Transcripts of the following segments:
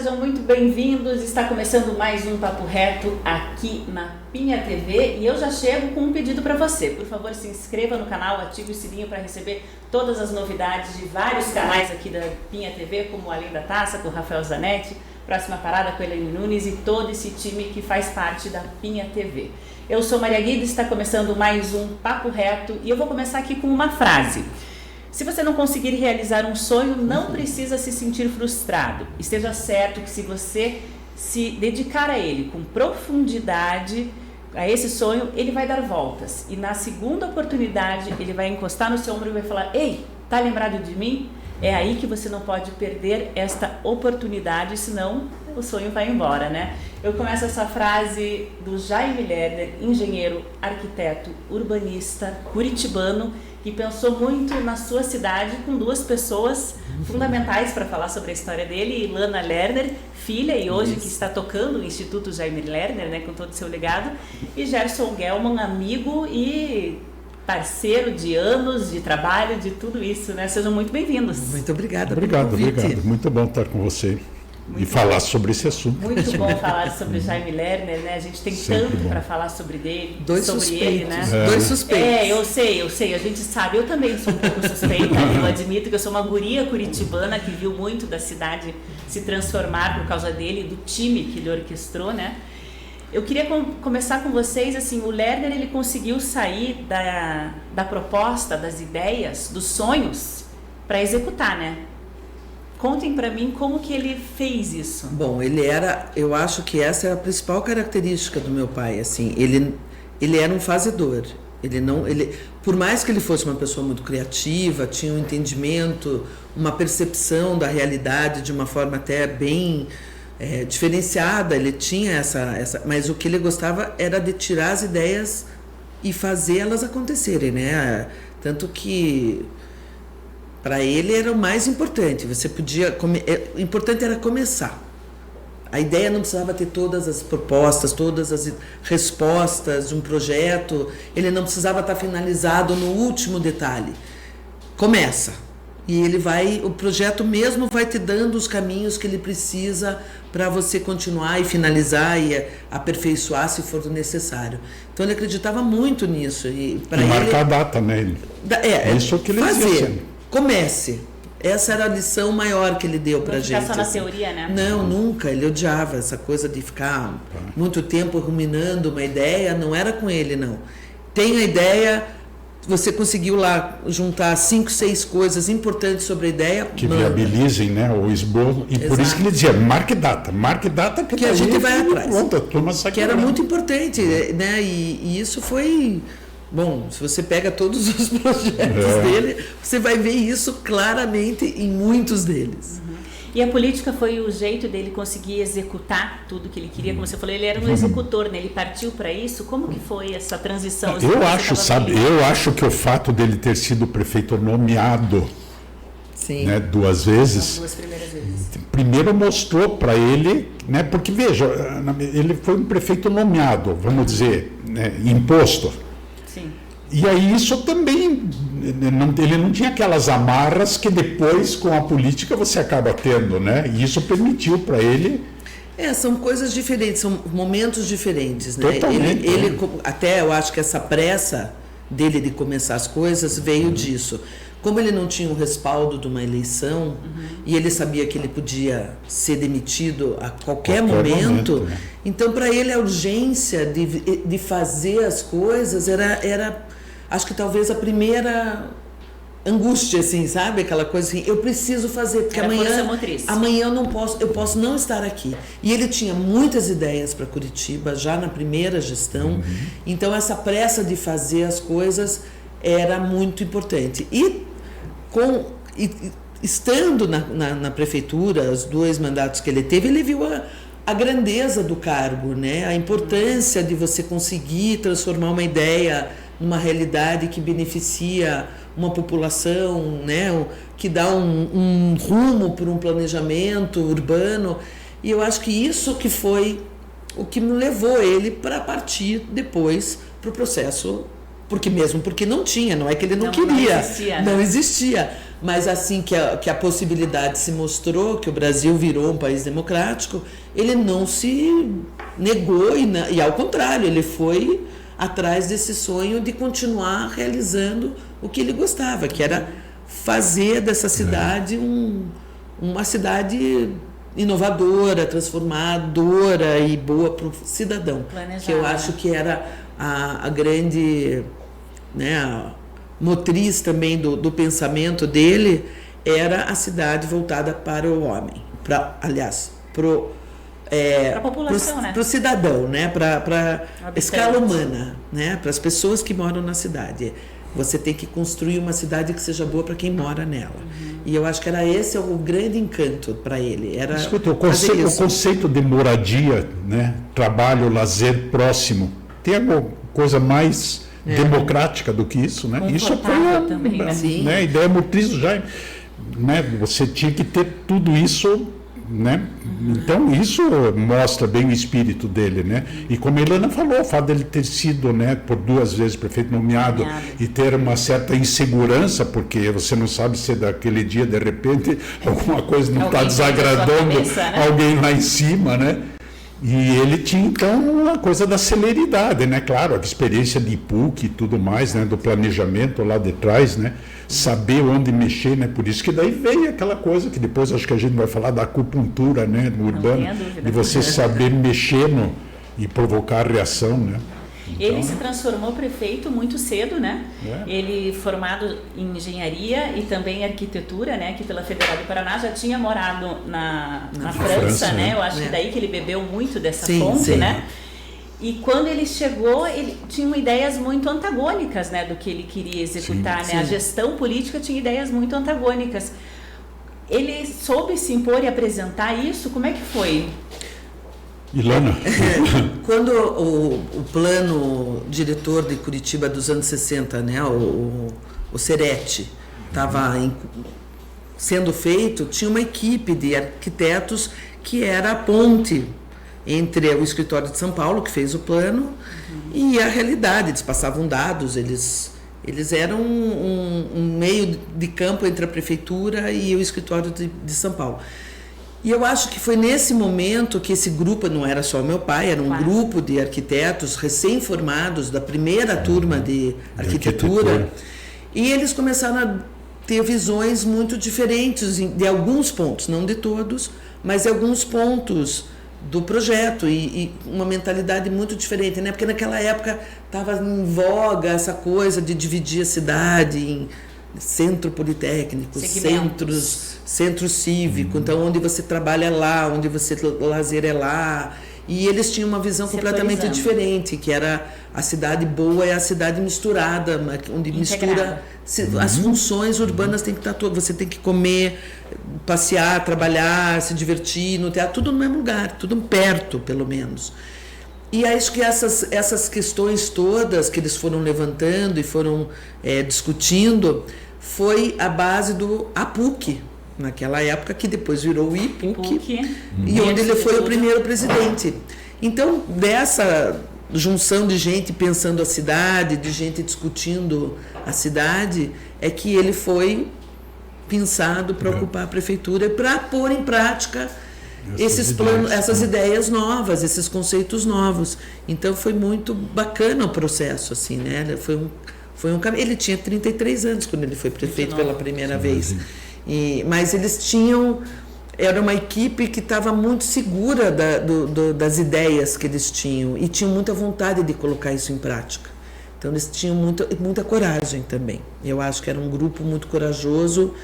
sejam muito bem-vindos. Está começando mais um Papo Reto aqui na Pinha TV e eu já chego com um pedido para você. Por favor, se inscreva no canal, ative o sininho para receber todas as novidades de vários canais aqui da Pinha TV, como Além da Taça, com o Rafael Zanetti, Próxima Parada com a Elaine Nunes e todo esse time que faz parte da Pinha TV. Eu sou Maria Guida e está começando mais um Papo Reto e eu vou começar aqui com uma frase. Se você não conseguir realizar um sonho, não precisa se sentir frustrado. Esteja certo que se você se dedicar a ele com profundidade, a esse sonho, ele vai dar voltas. E na segunda oportunidade, ele vai encostar no seu ombro e vai falar: ei, tá lembrado de mim? É aí que você não pode perder esta oportunidade, senão o sonho vai embora, né? Eu começo essa frase do Jaime Lerner, engenheiro, arquiteto, urbanista, curitibano, que pensou muito na sua cidade com duas pessoas fundamentais para falar sobre a história dele, Ilana Lerner, filha, e hoje que está tocando o Instituto Jaime Lerner, né, com todo o seu legado, e Gerson Gelman, amigo e parceiro de anos de trabalho, de tudo isso, né? Sejam muito bem-vindos. Muito obrigada. Obrigado. Muito bom estar com você. E falar sobre esse assunto. Muito bom falar sobre o Jaime Lerner, né? A gente tem tanto para falar sobre ele, ele, né? Dois suspeitos. Eu sei, a gente sabe. Eu também sou um pouco suspeita, eu admito que eu sou uma guria curitibana que viu muito da cidade se transformar por causa dele, do time que ele orquestrou, né? Eu queria começar com vocês, assim, o Lerner, ele conseguiu sair da proposta, das ideias, dos sonhos, para executar, né? Contem para mim como que ele fez isso. Bom, eu acho que essa é a principal característica do meu pai, assim, ele era um fazedor. Por mais que ele fosse uma pessoa muito criativa, tinha um entendimento, uma percepção da realidade de uma forma até bem diferenciada, ele tinha essa, mas o que ele gostava era de tirar as ideias e fazer elas acontecerem, né? Tanto que para ele era o mais importante. O importante era começar. A ideia não precisava ter todas as propostas, todas as respostas de um projeto. Ele não precisava estar finalizado no último detalhe. Começa. E o projeto mesmo vai te dando os caminhos que ele precisa para você continuar e finalizar e aperfeiçoar se for necessário. Então ele acreditava muito nisso. E marcar a data, né? Isso que ele dizia. Comece. Essa era a lição maior que ele deu pra gente. Não ficar só na teoria, né? Não, nunca. Ele odiava essa coisa de ficar muito tempo ruminando uma ideia. Não era com ele, não. Tem a ideia, você conseguiu lá juntar 5, 6 coisas importantes sobre a ideia. Que viabilizem, né, o esboço. E por isso que ele dizia, marque data que a gente vai atrás. Pronto, a turma que era muito importante, né? E isso foi... Bom, se você pega todos os projetos dele, você vai ver isso claramente em muitos deles. Uhum. E a política foi o jeito dele conseguir executar tudo que ele queria, como você falou, ele era um executor, né? Ele partiu para isso. Como que foi essa transição? Eu acho que o fato dele ter sido prefeito nomeado, né, 2 vezes, as 2 primeiras vezes, primeiro mostrou para ele, né, porque veja, ele foi um prefeito nomeado, vamos dizer, né, imposto. Sim. E aí isso também, ele não tinha aquelas amarras que depois com a política você acaba tendo, né? E isso permitiu para ele... São coisas diferentes, são momentos diferentes, né? Totalmente. Ele até eu acho que essa pressa dele de começar as coisas veio disso. Como ele não tinha o respaldo de uma eleição e ele sabia que ele podia ser demitido a qualquer momento, né? Então para ele a urgência de fazer as coisas era acho que talvez a primeira angústia, assim, sabe? Aquela coisa assim, eu preciso fazer, porque amanhã eu posso não estar aqui. E ele tinha muitas ideias para Curitiba já na primeira gestão, então essa pressa de fazer as coisas era muito importante. Estando na prefeitura, os 2 mandatos que ele teve, ele viu a grandeza do cargo, né? A importância de você conseguir transformar uma ideia numa realidade que beneficia uma população, né? Que dá um rumo para um planejamento urbano. E eu acho que isso que foi o que me levou ele para partir depois para o processo, porque não tinha, não é que ele não queria, existia, né? Não existia. mas assim que a possibilidade se mostrou, que o Brasil virou um país democrático, ele não se negou e ao contrário, ele foi atrás desse sonho de continuar realizando o que ele gostava, que era fazer dessa cidade uma cidade inovadora, transformadora e boa para o cidadão. Planejada. Que eu acho que era a grande, né, a motriz também do pensamento dele, era a cidade voltada para o homem, para a população, né? Para o cidadão, né? Para a escala humana, né? Para as pessoas que moram na cidade. Você tem que construir uma cidade que seja boa para quem mora nela. E eu acho que era esse o grande encanto para ele. Era Escuta, o conceito de moradia, né? Trabalho, lazer próximo, tem alguma coisa mais democrática do que isso, né? Isso foi também, né? A ideia motriz já, né? Você tinha que ter tudo isso, né? Então isso mostra bem o espírito dele, né? E como a Ilana falou, o fato dele ter sido, né, por 2 vezes prefeito nomeado e ter uma certa insegurança, porque você não sabe se daquele dia de repente alguma coisa não está desagradando alguém lá em cima, né? E ele tinha então a coisa da celeridade, né? Claro, a experiência de PUC e tudo mais, né? Do planejamento lá de trás, né? Saber onde mexer, né? Por isso que daí veio aquela coisa que depois acho que a gente vai falar da acupuntura, né? No urbano, de você saber mexer e provocar reação, né? Então, ele se transformou prefeito muito cedo, né? Ele formado em engenharia e também arquitetura, né? Aqui pela Federal do Paraná, já tinha morado na França, né? Eu acho que daí que ele bebeu muito dessa fonte, né? E quando ele chegou, ele tinha ideias muito antagônicas, né, do que ele queria executar, né? A gestão política tinha ideias muito antagônicas. Ele soube se impor e apresentar isso? Como é que foi? Ilana? Quando o plano diretor de Curitiba dos anos 60, né, o Serete, estava sendo feito, tinha uma equipe de arquitetos que era a ponte entre o escritório de São Paulo, que fez o plano, e a realidade. Eles passavam dados, eles eram um meio de campo entre a prefeitura e o escritório de São Paulo. E eu acho que foi nesse momento que esse grupo, não era só o meu pai, era um grupo de arquitetos recém-formados da primeira turma de arquitetura, e eles começaram a ter visões muito diferentes de alguns pontos, não de todos, mas de alguns pontos do projeto e uma mentalidade muito diferente, né? Porque naquela época estava em voga essa coisa de dividir a cidade em centro politécnico, centro cívico, então onde você trabalha é lá, onde você lazer é lá. E eles tinham uma visão completamente diferente, que era a cidade boa é a cidade misturada, onde mistura as funções urbanas, tem que estar todas. Você tem que comer, passear, trabalhar, se divertir no teatro, tudo no mesmo lugar, tudo perto, pelo menos. E acho que essas questões todas que eles foram levantando e foram discutindo foi a base do APUC, naquela época, que depois virou o IPUC, e onde ele foi o primeiro presidente. Então, dessa junção de gente pensando a cidade, de gente discutindo a cidade, é que ele foi pensado para ocupar a prefeitura e para pôr em prática esses planos, essas ideias novas, esses conceitos novos. Então foi muito bacana o processo, assim, né? Foi um caminho. Ele tinha 33 anos quando ele foi prefeito pela primeira vez. Mas eles tinham, era uma equipe que estava muito segura das ideias que eles tinham e tinham muita vontade de colocar isso em prática. Então eles tinham muita coragem também. Eu acho que era um grupo muito corajoso.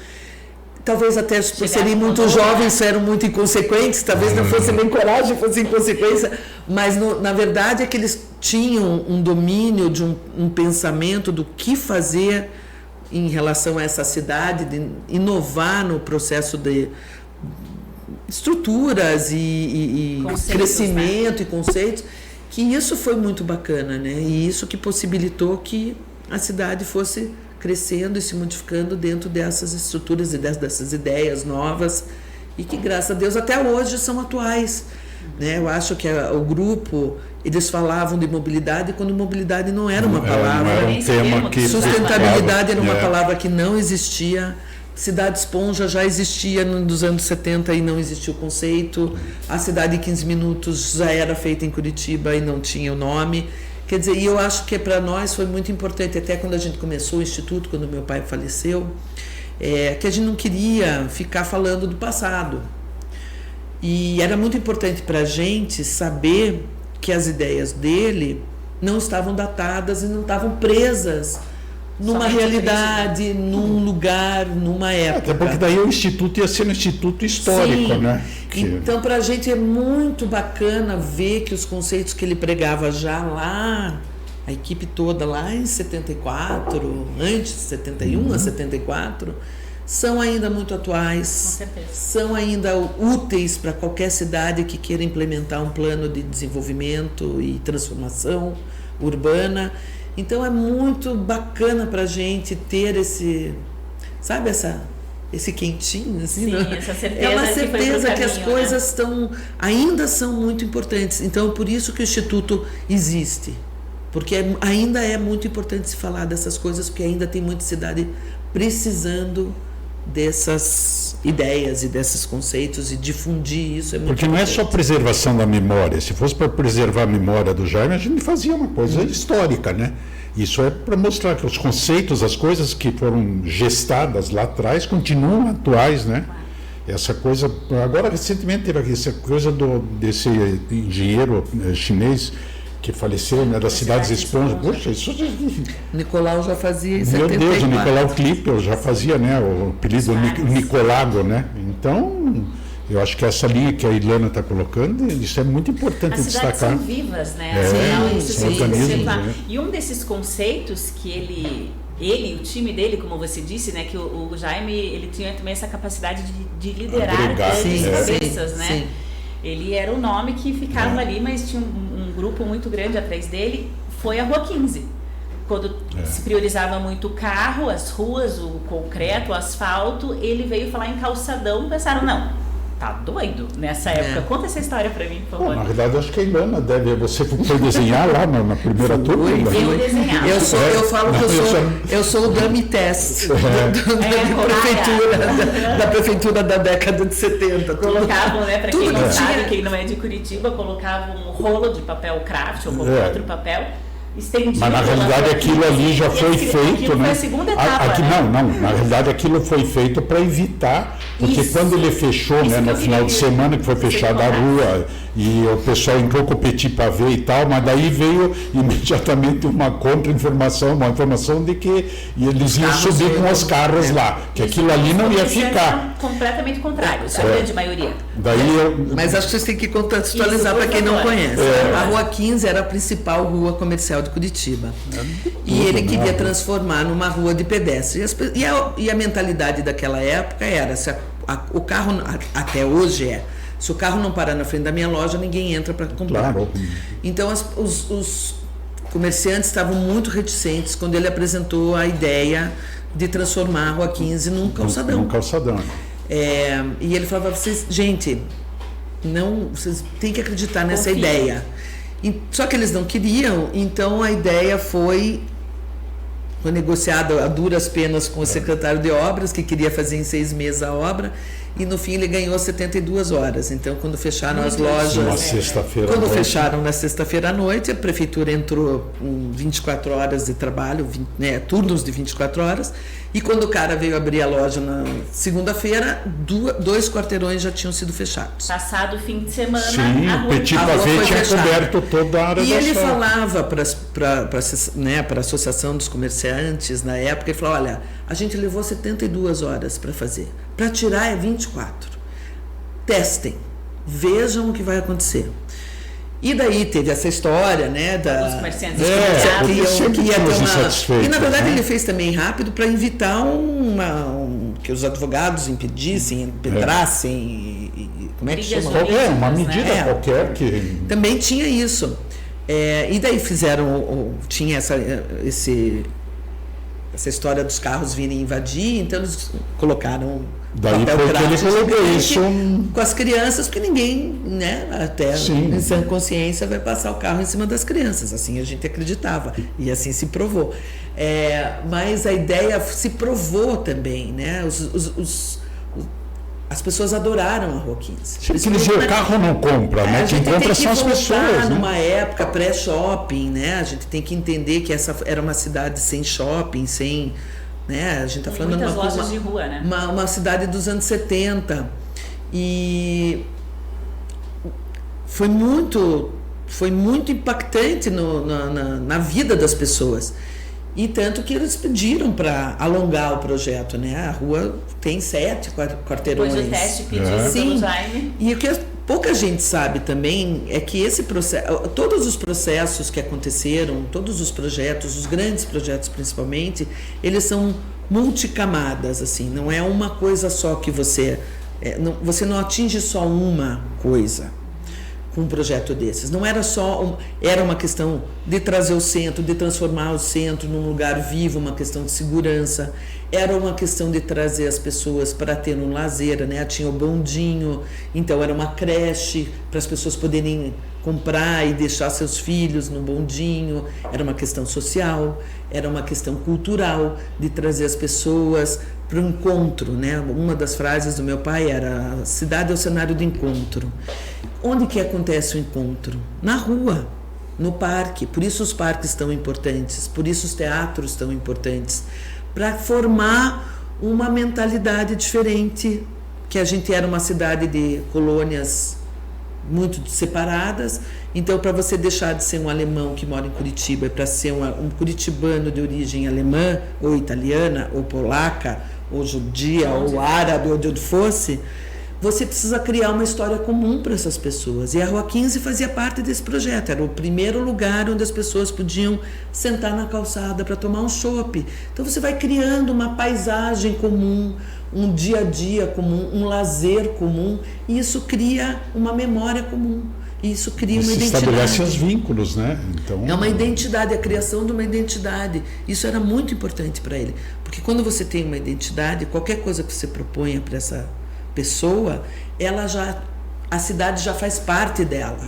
Talvez até por serem muito jovens, eram muito inconsequentes, talvez não fosse nem coragem, fosse inconsequência, mas na verdade é que eles tinham um domínio de um pensamento do que fazer em relação a essa cidade, de inovar no processo de estruturas e crescimento, né? E conceitos, que isso foi muito bacana, né? E isso que possibilitou que a cidade fosse crescendo e se modificando dentro dessas estruturas e dessas ideias novas e que, graças a Deus, até hoje são atuais, né? Eu acho que o grupo, eles falavam de mobilidade quando mobilidade não era uma palavra. Não era um tema que sustentabilidade era uma palavra que não existia Cidade Esponja já existia nos anos 70 e não existia o conceito. A Cidade em 15 Minutos já era feita em Curitiba e não tinha o nome. Quer dizer, e eu acho que para nós foi muito importante, até quando a gente começou o Instituto, quando meu pai faleceu, que a gente não queria ficar falando do passado. E era muito importante para a gente saber que as ideias dele não estavam datadas e não estavam presas numa somente realidade, num lugar, numa época. Até porque daí o Instituto ia ser um Instituto histórico, Sim. né? Então, para a gente é muito bacana ver que os conceitos que ele pregava já lá, a equipe toda lá em 74, antes de 71 a 74, são ainda muito atuais, Com certeza. são ainda úteis para qualquer cidade que queira implementar um plano de desenvolvimento e transformação urbana. Então é muito bacana para a gente ter esse quentinho, assim, Sim, não? essa certeza é uma que foi pro certeza que as caminho, coisas ainda são muito importantes. Então é por isso que o Instituto existe, porque ainda é muito importante se falar dessas coisas, porque ainda tem muita cidade precisando dessas ideias e desses conceitos, e difundir isso é muito Porque não é só preservação da memória. Se fosse para preservar a memória do Jaime, a gente fazia uma coisa histórica, né? Isso é para mostrar que os conceitos, as coisas que foram gestadas lá atrás continuam atuais, né? Essa coisa, agora recentemente teve essa coisa desse engenheiro chinês que faleceu, né, das cidades esponja. Poxa, isso Nicolau já fazia em meu 74. Deus, o Nicolau Klippel já fazia, né, o apelido Nicolago, né? Então, eu acho que essa linha que a Ilana está colocando, isso é muito importante As cidades destacar. são vivas, né? É, Afinal, isso são tem que organismos, observar. né? E um desses conceitos que ele e o time dele, como você disse, né, que o Jaime, ele tinha também essa capacidade de liderar Agregar, grandes sim, cabeças, sim, né? sim. Ele era o nome que ficava ali, mas tinha um grupo muito grande atrás dele. Foi a Rua 15. Quando se priorizava muito o carro, as ruas, o concreto, o asfalto, ele veio falar em calçadão, pensaram, não, tá doido nessa época. Conta essa história pra mim, por Bom, favor. na verdade, eu acho que a Ilana deve. Você foi desenhar lá na primeira turma? Fui, Ilana? fui. Eu desenhava. Eu falo que eu sou o dummy test da prefeitura da década de 70. Colocavam, né, para quem tudo não que sabe, tinha. quem não é de Curitiba, colocavam um rolo de papel craft ou qualquer outro papel, estendido. Mas na realidade aquilo ali já foi feito, aquilo né? Foi a segunda etapa, né? Não, na realidade aquilo foi feito para evitar, porque Isso. quando ele fechou, Isso né, que no eu final de queria semana, que foi que você fechada a contasse. rua, e o pessoal entrou com o petit pavé e tal, mas daí veio imediatamente uma contra-informação, uma informação de que eles iam carros subir com iam- os carros lá, que aquilo ali não ia ficar. Completamente contrário, a grande maioria. Daí Mas acho que vocês têm que contextualizar Isso, para por quem não favor. conhece. A Rua 15 era a principal rua comercial de Curitiba. E ele né? queria transformar numa rua de pedestre. E a mentalidade daquela época era, o carro, até hoje se o carro não parar na frente da minha loja, ninguém entra para comprar. Claro. Então os comerciantes estavam muito reticentes quando ele apresentou a ideia de transformar a Rua 15 num calçadão. Um calçadão. E ele falava, vocês têm que acreditar nessa Confia. ideia. Só que eles não queriam, então a ideia foi negociada a duras penas com o secretário de obras, que queria fazer em 6 meses a obra, e no fim ele ganhou 72 horas. Então, quando fecharam as Uma lojas, sexta-feira. quando à noite. fecharam na sexta-feira à noite, a prefeitura entrou com 24 horas de trabalho, turnos de 24 horas, e quando o cara veio abrir a loja na segunda-feira, 2 quarteirões já tinham sido fechados. Passado o fim de semana, Sim, a o rua petit A rua pavé foi tinha fechada. coberto toda a área E da ele sala. falava para a Associação dos Comerciantes, na época, ele falou, olha, a gente levou 72 horas para fazer, para tirar é 24. Testem, vejam o que vai acontecer. E daí teve essa história, né, Os comerciantes sempre que ia ter todos uma... insatisfeitos, E na verdade né? ele fez também rápido para evitar que os advogados impedissem, impetrassem, como é que Brigas chama? jurídicas. Uma né? medida qualquer que... Também tinha isso. E daí tinha essa história dos carros virem invadir, então eles colocaram Daí papel foi que ele craft colocou gigante isso. com as crianças, porque ninguém, né, até Sim. em sã consciência vai passar o carro em cima das crianças, assim a gente acreditava, e assim se provou. Mas a ideia se provou também, né? As pessoas adoraram a Rua 15. Quer dizer, o carro não compra, né? Quem compra são as pessoas. Numa época pré-shopping, né? A gente tem que entender que essa era uma cidade sem shopping, sem... Né? A gente está falando de muitas lojas de rua, né? Uma cidade dos anos 70. E foi muito impactante na vida das pessoas. E tanto que eles pediram para alongar o projeto, né? A rua tem 7 quarteirões. Depois do teste pedido pelo Jaime. E o que pouca gente sabe também é que esse processo, todos os processos que aconteceram, todos os projetos, os grandes projetos principalmente, eles são multicamadas, assim. Não é uma coisa só que você não atinge só uma coisa com um projeto desses. Não era só era uma questão de trazer o centro, de transformar o centro num lugar vivo, uma questão de segurança, era uma questão de trazer as pessoas para ter um lazer, né? Tinha o bondinho, então era uma creche para as pessoas poderem comprar e deixar seus filhos no bondinho, era uma questão social, era uma questão cultural de trazer as pessoas para o encontro, né? Uma das frases do meu pai era: a cidade é o cenário do encontro. Onde que acontece o encontro? Na rua, no parque. Por isso os parques tão importantes, por isso os teatros tão importantes, para formar uma mentalidade diferente, que a gente era uma cidade de colônias muito separadas. Então, para você deixar de ser um alemão que mora em Curitiba e para ser um curitibano de origem alemã, ou italiana, ou polaca, ou judia, ou árabe, ou de onde fosse, você precisa criar uma história comum para essas pessoas. E a Rua 15 fazia parte desse projeto. Era o primeiro lugar onde as pessoas podiam sentar na calçada para tomar um chopp. Então você vai criando uma paisagem comum, um dia a dia comum, um lazer comum, e isso cria uma memória comum. E isso cria uma identidade. Estabelece os vínculos, né? Então, é uma identidade, a criação de uma identidade. Isso era muito importante para ele. Porque quando você tem uma identidade, qualquer coisa que você proponha para essa pessoa, a cidade já faz parte dela.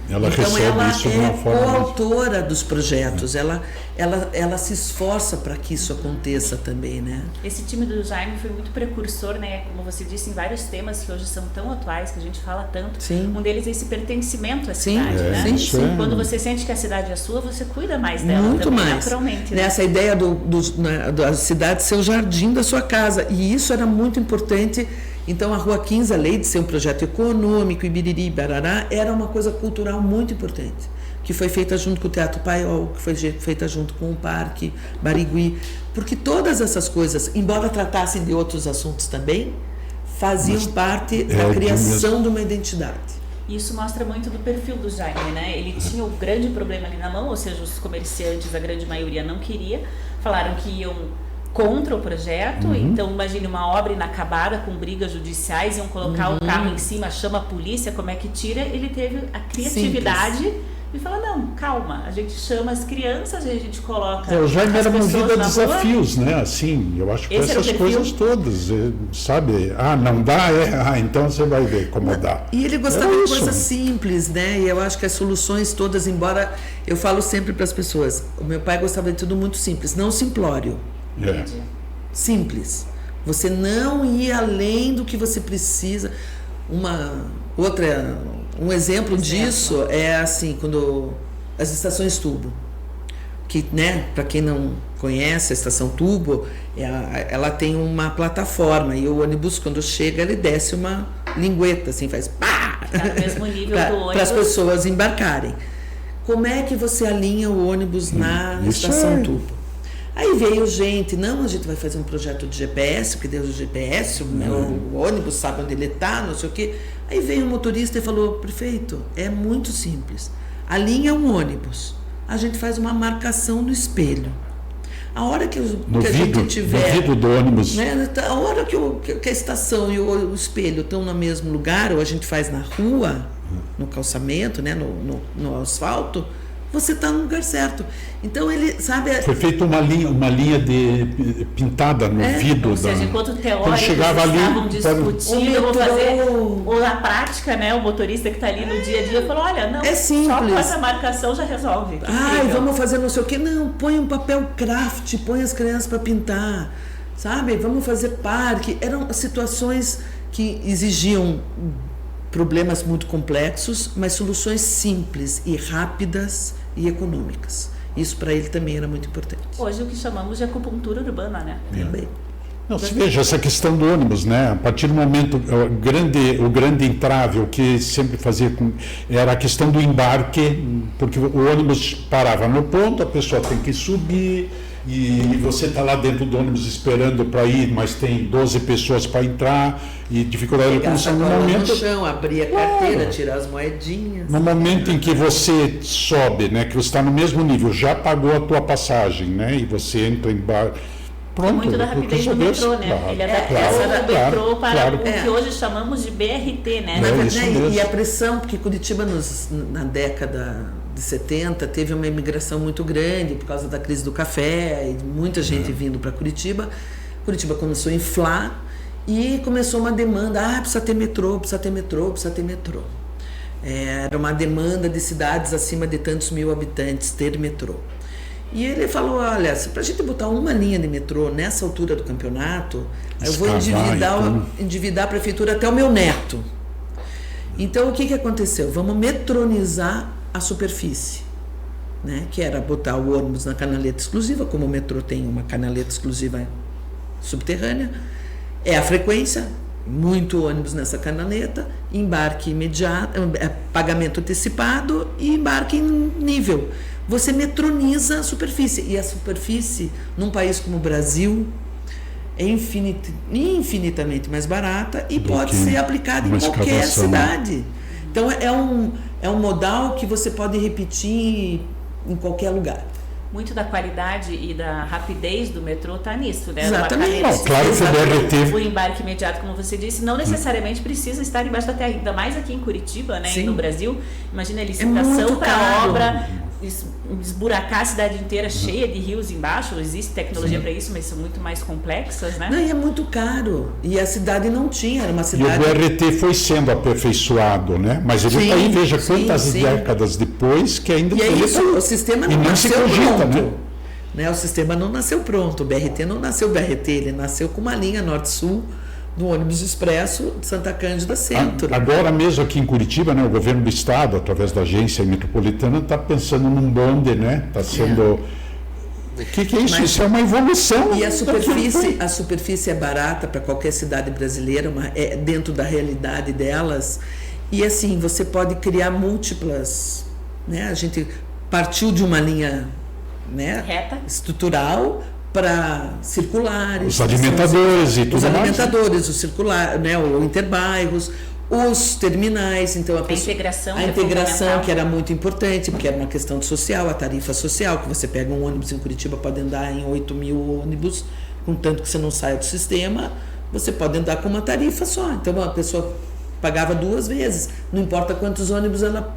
Ela então recebe ela isso de uma forma. Coautora dos projetos. Ela se esforça para que isso aconteça também, né? Esse time do Jaime foi muito precursor, né? Como você disse, em vários temas que hoje são tão atuais, que a gente fala tanto. Sim. Um deles é esse pertencimento à sim, cidade, né? Sim. Quando você sente que a cidade é sua, você cuida mais dela. Muito também, mais. Naturalmente. Nessa ideia da cidade ser o jardim da sua casa. E isso era muito importante. Então, a Rua 15, além de ser um projeto econômico, ibiriri, barará, era uma coisa cultural muito importante, que foi feita junto com o Teatro Paiol, que foi feita junto com o Parque Barigui, porque todas essas coisas, embora tratassem de outros assuntos também, faziam parte da criação de uma identidade. Isso mostra muito do perfil do Jaime, né? Ele tinha o grande problema ali na mão, ou seja, os comerciantes, a grande maioria não queria, falaram que iam contra o projeto, então imagine uma obra inacabada com brigas judiciais, iam colocar o carro em cima, chama a polícia, como é que tira? Ele teve a criatividade e falou: não, calma, a gente chama as crianças e a gente coloca o Jaime era movido a desafios, rua. Né? Assim, eu acho que Esse essas coisas todas, sabe? Não dá, então você vai ver como dá. E ele gostava de coisas simples, né? E eu acho que as soluções todas, embora eu falo sempre para as pessoas, o meu pai gostava de tudo muito simples, não simplório. Simples. Você não ir além do que você precisa. Um exemplo disso é assim, quando as estações tubo, que, né, para quem não conhece a estação tubo, ela tem uma plataforma e o ônibus, quando chega, ele desce uma lingueta, assim, faz pá! Tá no mesmo nível do ônibus. Para as pessoas embarcarem. Como é que você alinha o ônibus na estação tubo? Aí veio gente, a gente vai fazer um projeto de GPS, porque Deus é o GPS, o ônibus sabe onde ele está, não sei o quê. Aí veio um motorista e falou: prefeito, é muito simples. Alinha um ônibus, a gente faz uma marcação no espelho. A hora que a gente tiver... No vidro do ônibus. Né, a hora que a estação e o espelho estão no mesmo lugar, ou a gente faz na rua, no calçamento, né, no asfalto, você está no lugar certo. Então ele, sabe... Foi feita uma linha pintada no vidro. Ou seja, enquanto teóricos chegava estavam ali, discutindo, vou fazer... Ou na prática, né, o motorista que está ali no dia a dia falou, olha, não, só com essa marcação já resolve. Vamos fazer não sei o quê. Não, põe um papel craft, põe as crianças para pintar, sabe? Vamos fazer parque. Eram situações que exigiam problemas muito complexos, mas soluções simples e rápidas e econômicas. Isso para ele também era muito importante. Hoje o que chamamos de acupuntura urbana, né? Também. Não, se veja essa questão do ônibus, né? A partir do momento, o grande entrave, o que sempre fazia era a questão do embarque, porque o ônibus parava no ponto, a pessoa tem que subir, e você está lá dentro do ônibus esperando para ir, mas tem 12 pessoas para entrar, e dificuldade de locomoção no momento. No chão, abrir a carteira, tirar as moedinhas. No momento em que você sobe, né, que você está no mesmo nível, já pagou a tua passagem, né, e você entra em bar. Pronto, muito da rapidez do metrô, né? Ele adaptou o metrô para o que hoje chamamos de BRT, né? E a pressão, porque Curitiba na década de 70 teve uma imigração muito grande por causa da crise do café e muita gente vindo para Curitiba. Curitiba começou a inflar e começou uma demanda, precisa ter metrô, precisa ter metrô, precisa ter metrô. Era uma demanda de cidades acima de tantos mil habitantes ter metrô. E ele falou, olha, para a gente botar uma linha de metrô nessa altura do campeonato, eu vou endividar a prefeitura até o meu neto. Então, o que aconteceu? Vamos metronizar a superfície, né? Que era botar o ônibus na canaleta exclusiva, como o metrô tem uma canaleta exclusiva subterrânea. É a frequência, muito ônibus nessa canaleta, embarque imediato, pagamento antecipado e embarque em nível. Você metroniza a superfície. E a superfície, num país como o Brasil, é infinitamente mais barata e pode ser aplicada em qualquer cidade. Então, é um modal que você pode repetir em qualquer lugar. Muito da qualidade e da rapidez do metrô está nisso, né? Exatamente. Claro que o BRT... O embarque imediato, como você disse, não necessariamente precisa estar embaixo da terra, ainda mais aqui em Curitiba, né? E no Brasil. Imagina a licitação para a obra, esburacar a cidade inteira cheia de rios embaixo. Existe tecnologia para isso, mas são muito mais complexas, né? Não, e é muito caro. E a cidade não tinha, era uma cidade... E o BRT foi sendo aperfeiçoado, né? Mas ele está aí, veja quantas décadas depois que ainda... E é isso, o sistema não nasceu pronto. Né? O sistema não nasceu pronto, o BRT não nasceu BRT, ele nasceu com uma linha norte-sul no ônibus expresso de Santa Cândida Centro. Agora mesmo aqui em Curitiba, né, o governo do estado, através da agência metropolitana, está pensando num bonde, né? Está sendo... O que é isso? Isso é uma evolução. E a superfície é barata para qualquer cidade brasileira, é dentro da realidade delas. E assim, você pode criar múltiplas, né? A gente partiu de uma linha, né, reta, estrutural, para circulares. Os alimentadores e tudo mais. Os alimentadores, o circular, né, o interbairros, os terminais. Então a integração que era muito importante, porque era uma questão social, a tarifa social, que você pega um ônibus em Curitiba, pode andar em 8.000 ônibus, contanto que você não saia do sistema, você pode andar com uma tarifa só. Então a pessoa pagava 2 vezes, não importa quantos ônibus ela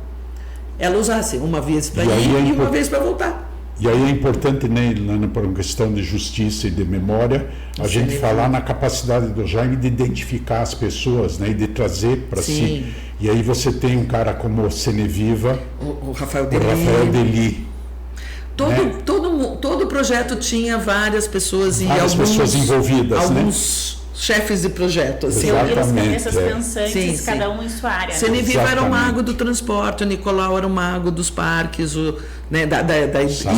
usasse, uma vez para ir e uma vez para voltar. E aí é importante, né, Ilana, por uma questão de justiça e de memória, a gente falar na capacidade do Jaime de identificar as pessoas, né, e de trazer para si. E aí você tem um cara como o Ceneviva, o Rafael Deli. Todo projeto tinha várias pessoas pessoas envolvidas, alguns chefes de projeto. Assim. As cabeças pensantes, cada um em sua área. Ceneviva era o mago do transporte, o Nicolau era o mago dos parques, né, da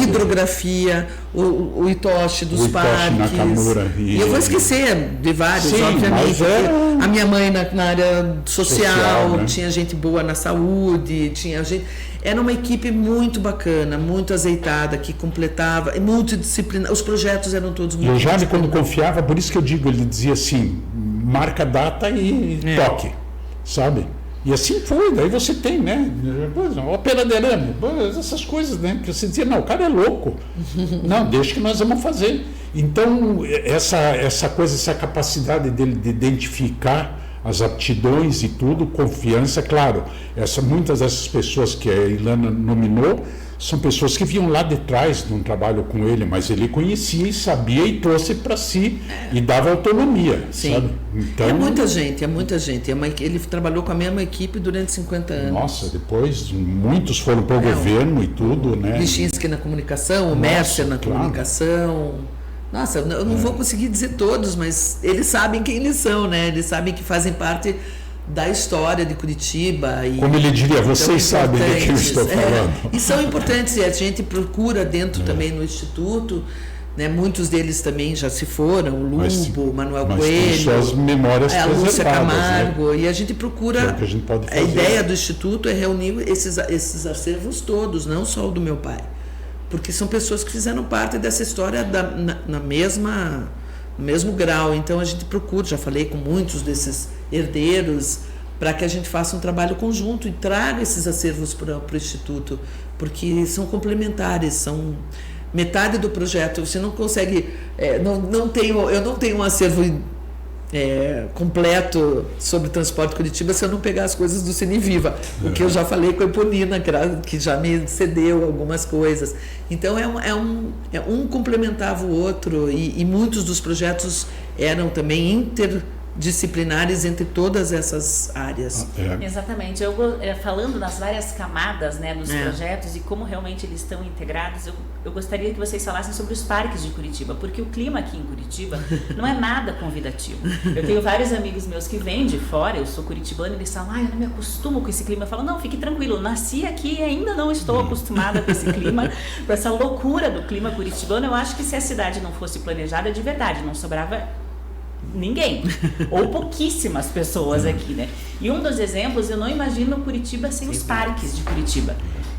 hidrografia, o Itoshi dos parques. Nakamura, e eu vou esquecer de vários, obviamente. A minha mãe na área social, né? Tinha gente boa na saúde, tinha gente... Era uma equipe muito bacana, muito azeitada, que completava, multidisciplinar. Os projetos eram todos muito... E o Jaime, quando confiava, por isso que eu digo, ele dizia assim, marca data e toque, sabe? E assim foi, daí você tem, né? Ópera de arame, essas coisas, né? Que você dizia, não, o cara é louco. Não, deixa que nós vamos fazer. Então, essa coisa, essa capacidade dele de identificar as aptidões e tudo, confiança, claro, muitas dessas pessoas que a Ilana nominou são pessoas que vinham lá de trás de um trabalho com ele, mas ele conhecia e sabia e trouxe para si e dava autonomia, Sim. sabe? Então, É muita gente. Ele trabalhou com a mesma equipe durante 50 anos. nossa, depois muitos foram para o governo e tudo, né? Lichinsky na comunicação, o Mercer na claro. comunicação. Nossa, eu não vou conseguir dizer todos, mas eles sabem quem eles são, né? Eles sabem que fazem parte da história de Curitiba. E Como ele diria, vocês são sabem do que eu estou importantes. falando. E são importantes, e a gente procura dentro também no Instituto, né? Muitos deles também já se foram, o Lumbo, Manuel mas Coelho, tem suas memórias a Lúcia preservadas, Camargo, né? e a gente procura. Que é o que a gente pode fazer. A ideia do Instituto é reunir esses acervos todos, não só o do meu pai. Porque são pessoas que fizeram parte dessa história no mesmo grau. Então a gente procura, já falei com muitos desses herdeiros, para que a gente faça um trabalho conjunto e traga esses acervos para o Instituto, porque são complementares, são metade do projeto. Você não consegue, eu não tenho um acervo completo sobre transporte Curitiba se eu não pegar as coisas do Cine Viva, o que eu já falei com a Eponina, que já me cedeu algumas coisas. Então um complementava o outro, e muitos dos projetos eram também interdisciplinares entre todas essas áreas. Exatamente. Falando nas várias camadas, né, dos projetos e como realmente eles estão integrados, eu gostaria que vocês falassem sobre os parques de Curitiba, porque o clima aqui em Curitiba não é nada convidativo. Eu tenho vários amigos meus que vêm de fora, eu sou curitibana, e eles falam, eu não me acostumo com esse clima. Eu falo, não, fique tranquilo, eu nasci aqui e ainda não estou acostumada com esse clima, com essa loucura do clima curitibano. Eu acho que se a cidade não fosse planejada, de verdade, não sobrava ninguém, ou pouquíssimas pessoas aqui, né? E um dos exemplos, eu não imagino Curitiba sem os parques de Curitiba,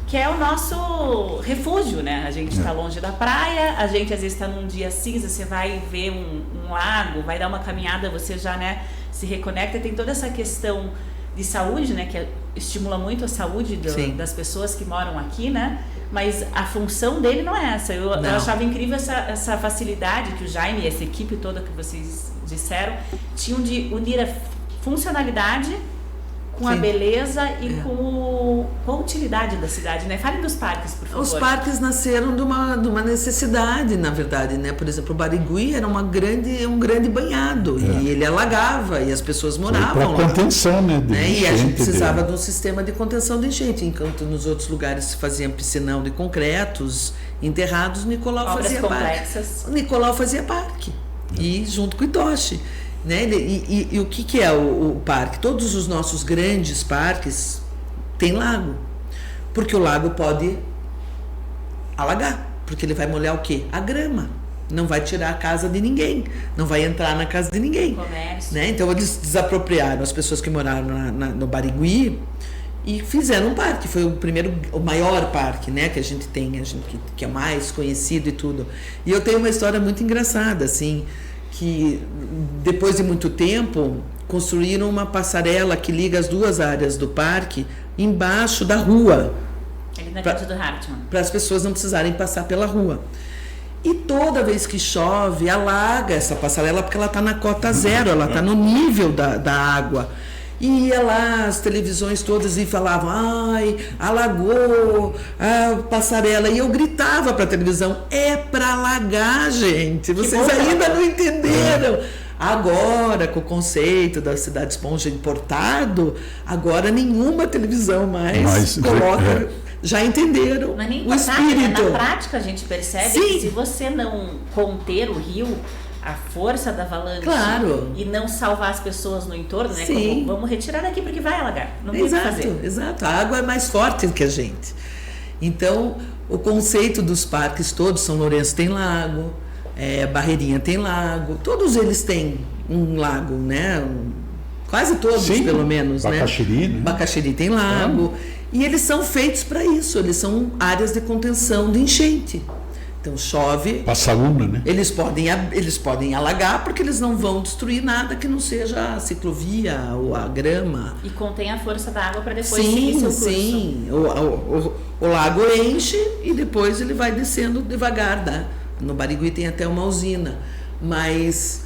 que é o nosso refúgio, né? A gente está longe da praia, a gente às vezes está num dia cinza, você vai ver um lago, vai dar uma caminhada, você já, né, se reconecta. Tem toda essa questão de saúde, né, que estimula muito a saúde das pessoas que moram aqui, né? Mas a função dele não é essa. Eu achava incrível essa facilidade que o Jaime e essa equipe toda que vocês disseram tinham de unir a funcionalidade com a beleza e com a utilidade da cidade, né? Fale dos parques, por favor. Os parques nasceram de uma necessidade, na verdade, né? Por exemplo, o Barigui era um grande banhado, e ele alagava, e as pessoas moravam para lá. Contenção, né? E a gente precisava de um sistema de contenção de enchente, enquanto nos outros lugares se fazia piscinão de concretos enterrados, Nicolau fazia parque. E junto com o Itoshi. Né? E o que é o parque? Todos os nossos grandes parques têm lago, porque o lago pode alagar, porque ele vai molhar o quê? A grama, não vai tirar a casa de ninguém, não vai entrar na casa de ninguém, né? Então eles desapropriaram as pessoas que moraram no Barigui e fizeram um parque. Foi o maior parque, né, que a gente tem, que é mais conhecido e tudo. E eu tenho uma história muito engraçada, assim, que depois de muito tempo construíram uma passarela que liga as duas áreas do parque embaixo da rua, para as pessoas não precisarem passar pela rua. E toda vez que chove, alaga essa passarela, porque ela está na cota zero, ela está no nível da água. E ia lá as televisões todas e falavam, alagou a passarela. E eu gritava para a televisão, é para alagar, gente. Vocês ainda não entenderam. Agora, com o conceito da cidade esponja importado, agora nenhuma televisão mais coloca... Já entenderam o espírito. Na prática a gente percebe que se você não conter o rio, a força da avalanche, e não salvar as pessoas no entorno, né? Como, vamos retirar daqui porque vai alagar. Não tem o que fazer. Exato. A água é mais forte que a gente. Então, o conceito dos parques todos, São Lourenço tem lago, Barreirinha tem lago, todos eles têm um lago, né? Quase todos, pelo menos, Bacaxiri, né? Bacaxiri tem lago. E eles são feitos para isso, eles são áreas de contenção de enchente. Então chove, Passaúna, né? Eles podem alagar porque eles não vão destruir nada que não seja a ciclovia ou a grama. E contém a força da água para depois seguir seu curso. Sim, o lago enche e depois ele vai descendo devagar. No Barigui tem até uma usina, mas...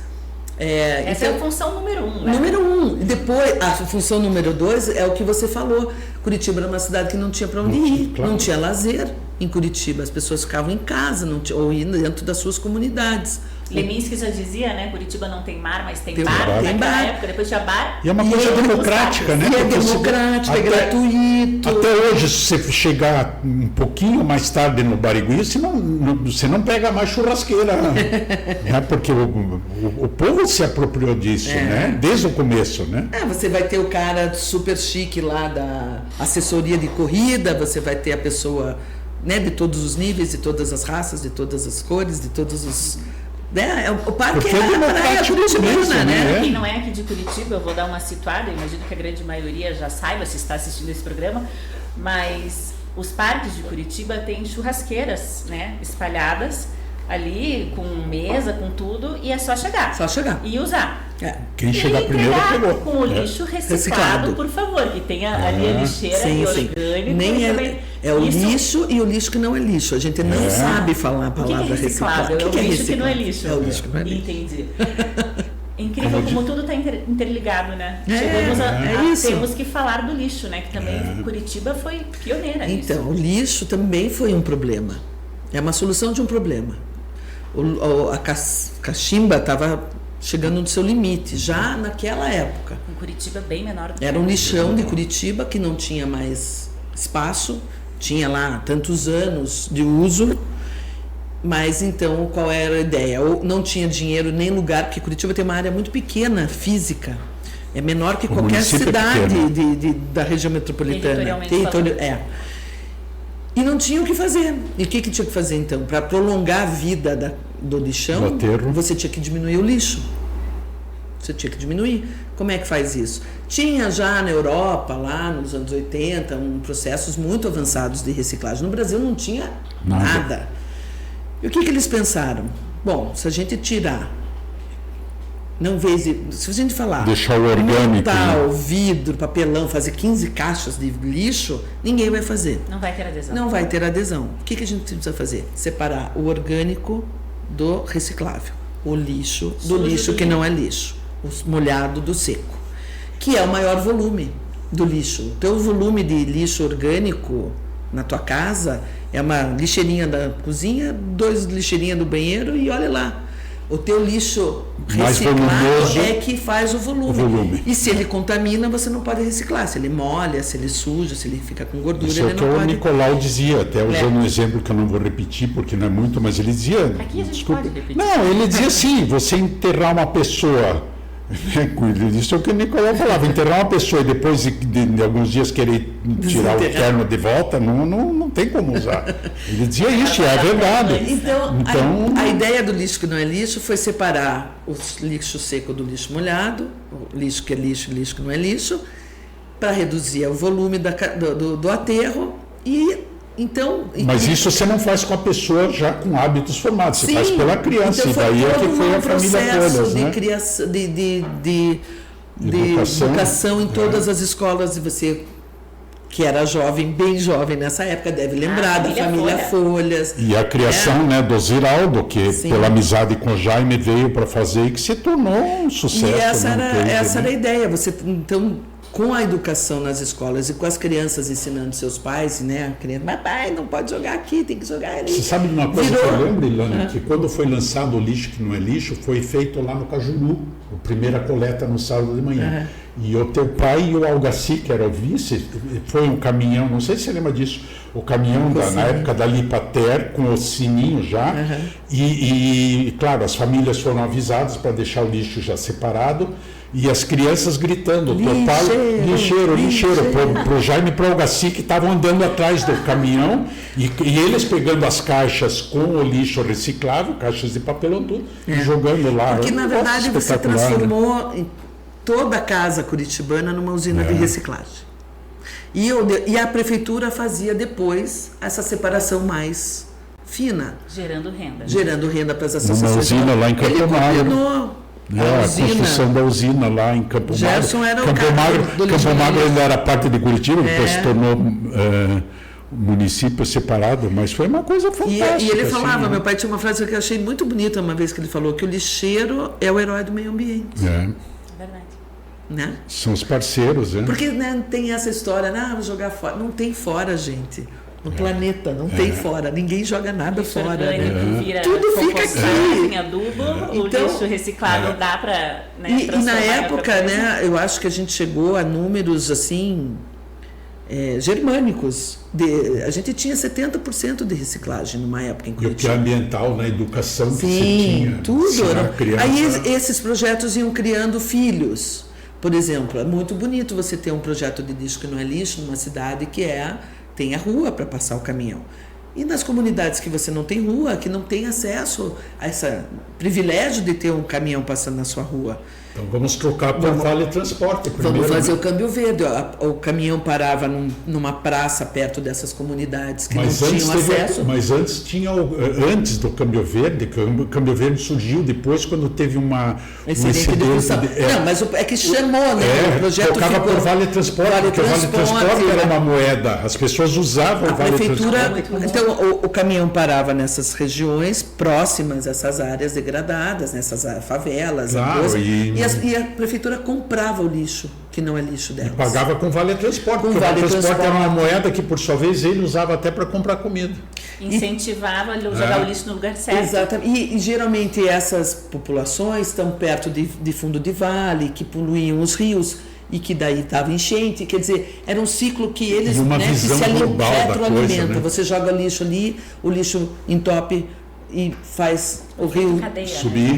essa é a função número 1, né? Número 1. Depois, a função número 2 é o que você falou. Curitiba era uma cidade que não tinha para onde ir, não tinha lazer. em Curitiba. As pessoas ficavam em casa ou dentro das suas comunidades. Leminski já dizia, né? Curitiba não tem mar, mas tem Tem bar. bar. Naquela Bar. época, depois tinha bar. E é uma coisa democrática, né? E é Porque democrático, é gratuito. Até hoje, se você chegar um pouquinho mais tarde no Barigui, você não pega mais churrasqueira. Né? Porque o povo se apropriou disso, né? Desde o começo, né? Você vai ter o cara super chique lá da assessoria de corrida, você vai ter a pessoa, né, de todos os níveis, de todas as raças, de todas as cores, de todos os... Né? O parque Porque é a praia curitibana, mesmo, né? Quem não é aqui de Curitiba, eu vou dar uma situada, eu imagino que a grande maioria já saiba se está assistindo esse programa, mas os parques de Curitiba têm churrasqueiras, né, espalhadas ali, com mesa, com tudo, e é só chegar. Só chegar. E usar. Quem chegar primeiro pegou. Com o lixo reciclado, por favor, que tenha ali a lixeira Sim, e sim. orgânico. Nem é o Isso- lixo e o lixo que não é lixo. A gente não sabe falar a O que palavra é reciclável? reciclado. É o lixo que não é lixo. É o lixo que não é lixo. Entendi. Incrível como tudo está interligado, né? É, Chegamos é isso. temos que falar do lixo, né? Que também Curitiba foi pioneira nisso. Então, o lixo também foi um problema. É uma solução de um problema. A cachimba estava chegando no seu limite, já naquela época. Em Curitiba bem menor do que Era um lixão de Curitiba que não tinha mais espaço, tinha lá tantos anos de uso, mas então qual era a ideia? Ou não tinha dinheiro nem lugar, porque Curitiba tem uma área muito pequena, física, é menor que qualquer município é cidade pequeno. da região metropolitana. Territorialmente E não tinha o que fazer. E o que tinha que fazer então? Para prolongar a vida do lixão, Do aterro. você tinha que diminuir o lixo. Você tinha que diminuir. Como é que faz isso? Tinha já na Europa, lá nos anos 80, processos muito avançados de reciclagem. No Brasil não tinha nada. E o que eles pensaram? Bom, se a gente tirar, se a gente falar, deixar o orgânico, metal, vidro, papelão, fazer 15 caixas de lixo, ninguém vai fazer. Não vai ter adesão. Não vai ter adesão. O que a gente precisa fazer? Separar o orgânico do reciclável, o lixo do lixo que não é lixo, o molhado do seco, que é o maior volume do lixo. O teu volume de lixo orgânico na tua casa é uma lixeirinha da cozinha, 2 lixeirinhas do banheiro e olha lá. O teu lixo mais reciclado volumoso é que faz o volume. E se ele contamina, você não pode reciclar. Se ele molha, se ele suja, se ele fica com gordura, isso é ele o que não o pode. Nicolau dizia, até usando um exemplo que eu não vou repetir porque não é muito, mas ele dizia... Aqui a gente pode repetir. Não, ele dizia assim, você enterrar uma pessoa... Isso é o que o Nicolau falava, enterrar uma pessoa e depois de alguns dias querer tirar o terno de volta, não tem como usar. Ele dizia isso, é a verdade. Então, a ideia do lixo que não é lixo foi separar o lixo seco do lixo molhado, o lixo que é lixo e lixo que não é lixo, para reduzir o volume do aterro Mas isso você não faz com a pessoa já com hábitos formados, você faz pela criança, então e daí é que foi a família toda, de né? criação, de educação em todas as escolas, e você que era jovem, bem jovem nessa época, deve lembrar da família Folhas. E a criação do Ziraldo, que pela amizade com o Jaime veio para fazer e que se tornou um sucesso. E essa era a ideia. Você, então, com a educação nas escolas e com as crianças ensinando seus pais, né? A criança, mas pai, não pode jogar aqui, tem que jogar ali. Você sabe de uma coisa que eu lembro, Ilana, que quando foi lançado o lixo que não é lixo, foi feito lá no Cajuru, a primeira coleta no sábado de manhã. E o teu pai e o Algaci, que era o vice, foi um caminhão, não sei se você lembra disso, o caminhão na época da Lipater, com o sininho já, e claro, as famílias foram avisadas para deixar o lixo já separado, e as crianças gritando, teu pai, lixeiro, pro Jaime e pro Algaci, que estavam andando atrás do caminhão, e eles pegando as caixas com o lixo reciclável, caixas de papelão, tudo, e jogando lá. Porque na verdade você transformou toda a casa curitibana numa usina de reciclagem. E a prefeitura fazia depois essa separação mais fina. Gerando renda para as associações. Uma usina lá em Campo Magro. A construção da usina lá em Campo Magro. Gerson era o Campo Magro ainda era parte de Curitiba, depois se tornou município separado, mas foi uma coisa fantástica. E ele falava, meu pai tinha uma frase que eu achei muito bonita uma vez que ele falou, que o lixeiro é o herói do meio ambiente. Verdade. Né? São os parceiros, né? Porque tem essa história, vou jogar fora. Não tem fora, gente. no planeta, não tem fora, ninguém joga nada lixo fora. orgânico Né? vira Tudo fica compostagem, aqui. adubo, o Então, lixo reciclado dá para, né, E na transformar em outra época, coisa. né, eu acho que a gente chegou a números assim germânicos. A gente tinha 70% de reciclagem numa época em E o que é Curitiba. ambiental, na educação que se Sim, tinha. tudo. ensinar Né? a criança. Aí esses projetos iam criando filhos. Por exemplo, é muito bonito você ter um projeto de lixo que não é lixo numa cidade que tem a rua para passar o caminhão. E nas comunidades que você não tem rua, que não tem acesso a esse privilégio de ter um caminhão passando na sua rua. Então vamos trocar por Vale Transporte primeiro. Vamos fazer né? o câmbio verde. O caminhão parava numa praça perto dessas comunidades que não tinham acesso. Mas antes tinha antes do Câmbio Verde, o Câmbio Verde surgiu depois quando teve um Excelente discussão. Não, mas é que chamou, né? O projeto tocava ficou... por Vale Transporte, porque o Vale Transporte era uma moeda. As pessoas usavam o Vale Transporte. Então, o caminhão parava nessas regiões próximas a essas áreas degradadas, nessas favelas, Claro, e a prefeitura comprava o lixo, que não é lixo delas. E pagava com Vale Transporte, porque o Vale Vale Transporte era uma Transporte. moeda que, por sua vez, ele usava até para comprar comida. Incentivava a jogar o lixo no lugar certo. Exatamente. E geralmente essas populações estão perto de fundo de vale, que poluíam os rios e que daí estava enchente. Quer dizer, era um ciclo que eles, E uma né, que visão se global da retroalimenta. coisa, né? Você joga lixo ali, o lixo entope e faz o rio Cadeia,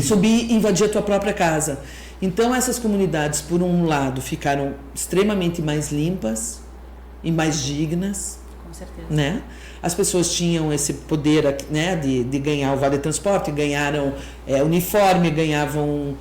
subir e invadir a tua própria casa. Então essas comunidades, por um lado, ficaram extremamente mais limpas e mais dignas, Com certeza. né? As pessoas tinham esse poder, né, de ganhar o Vale Transporte, ganharam uniforme, ganhavam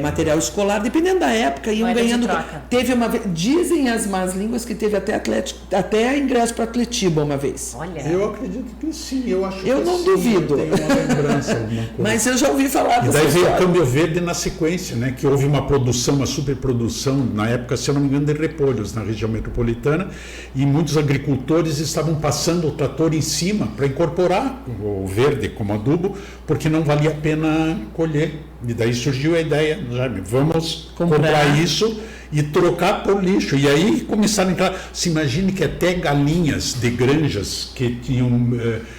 material escolar, dependendo da época, iam Moeda de ganhando. troca. Teve uma vez, dizem as más línguas que teve até ingresso para Atletiba uma vez. Olha, Eu acredito que sim, eu acho Eu que não sim, duvido. Eu tenho uma lembrança, alguma coisa. Mas eu já ouvi falar E dessa daí veio o história. Câmbio Verde na sequência, né? Que houve uma produção, uma superprodução, na época, se eu não me engano, de repolhos na região metropolitana, e muitos agricultores estavam passando o trator em cima para incorporar o verde como adubo, porque não valia a pena colher. E daí surgiu a ideia, Jaime, vamos comprar isso e trocar por lixo. E aí começaram a entrar. Se imagine que até galinhas de granjas, que tinham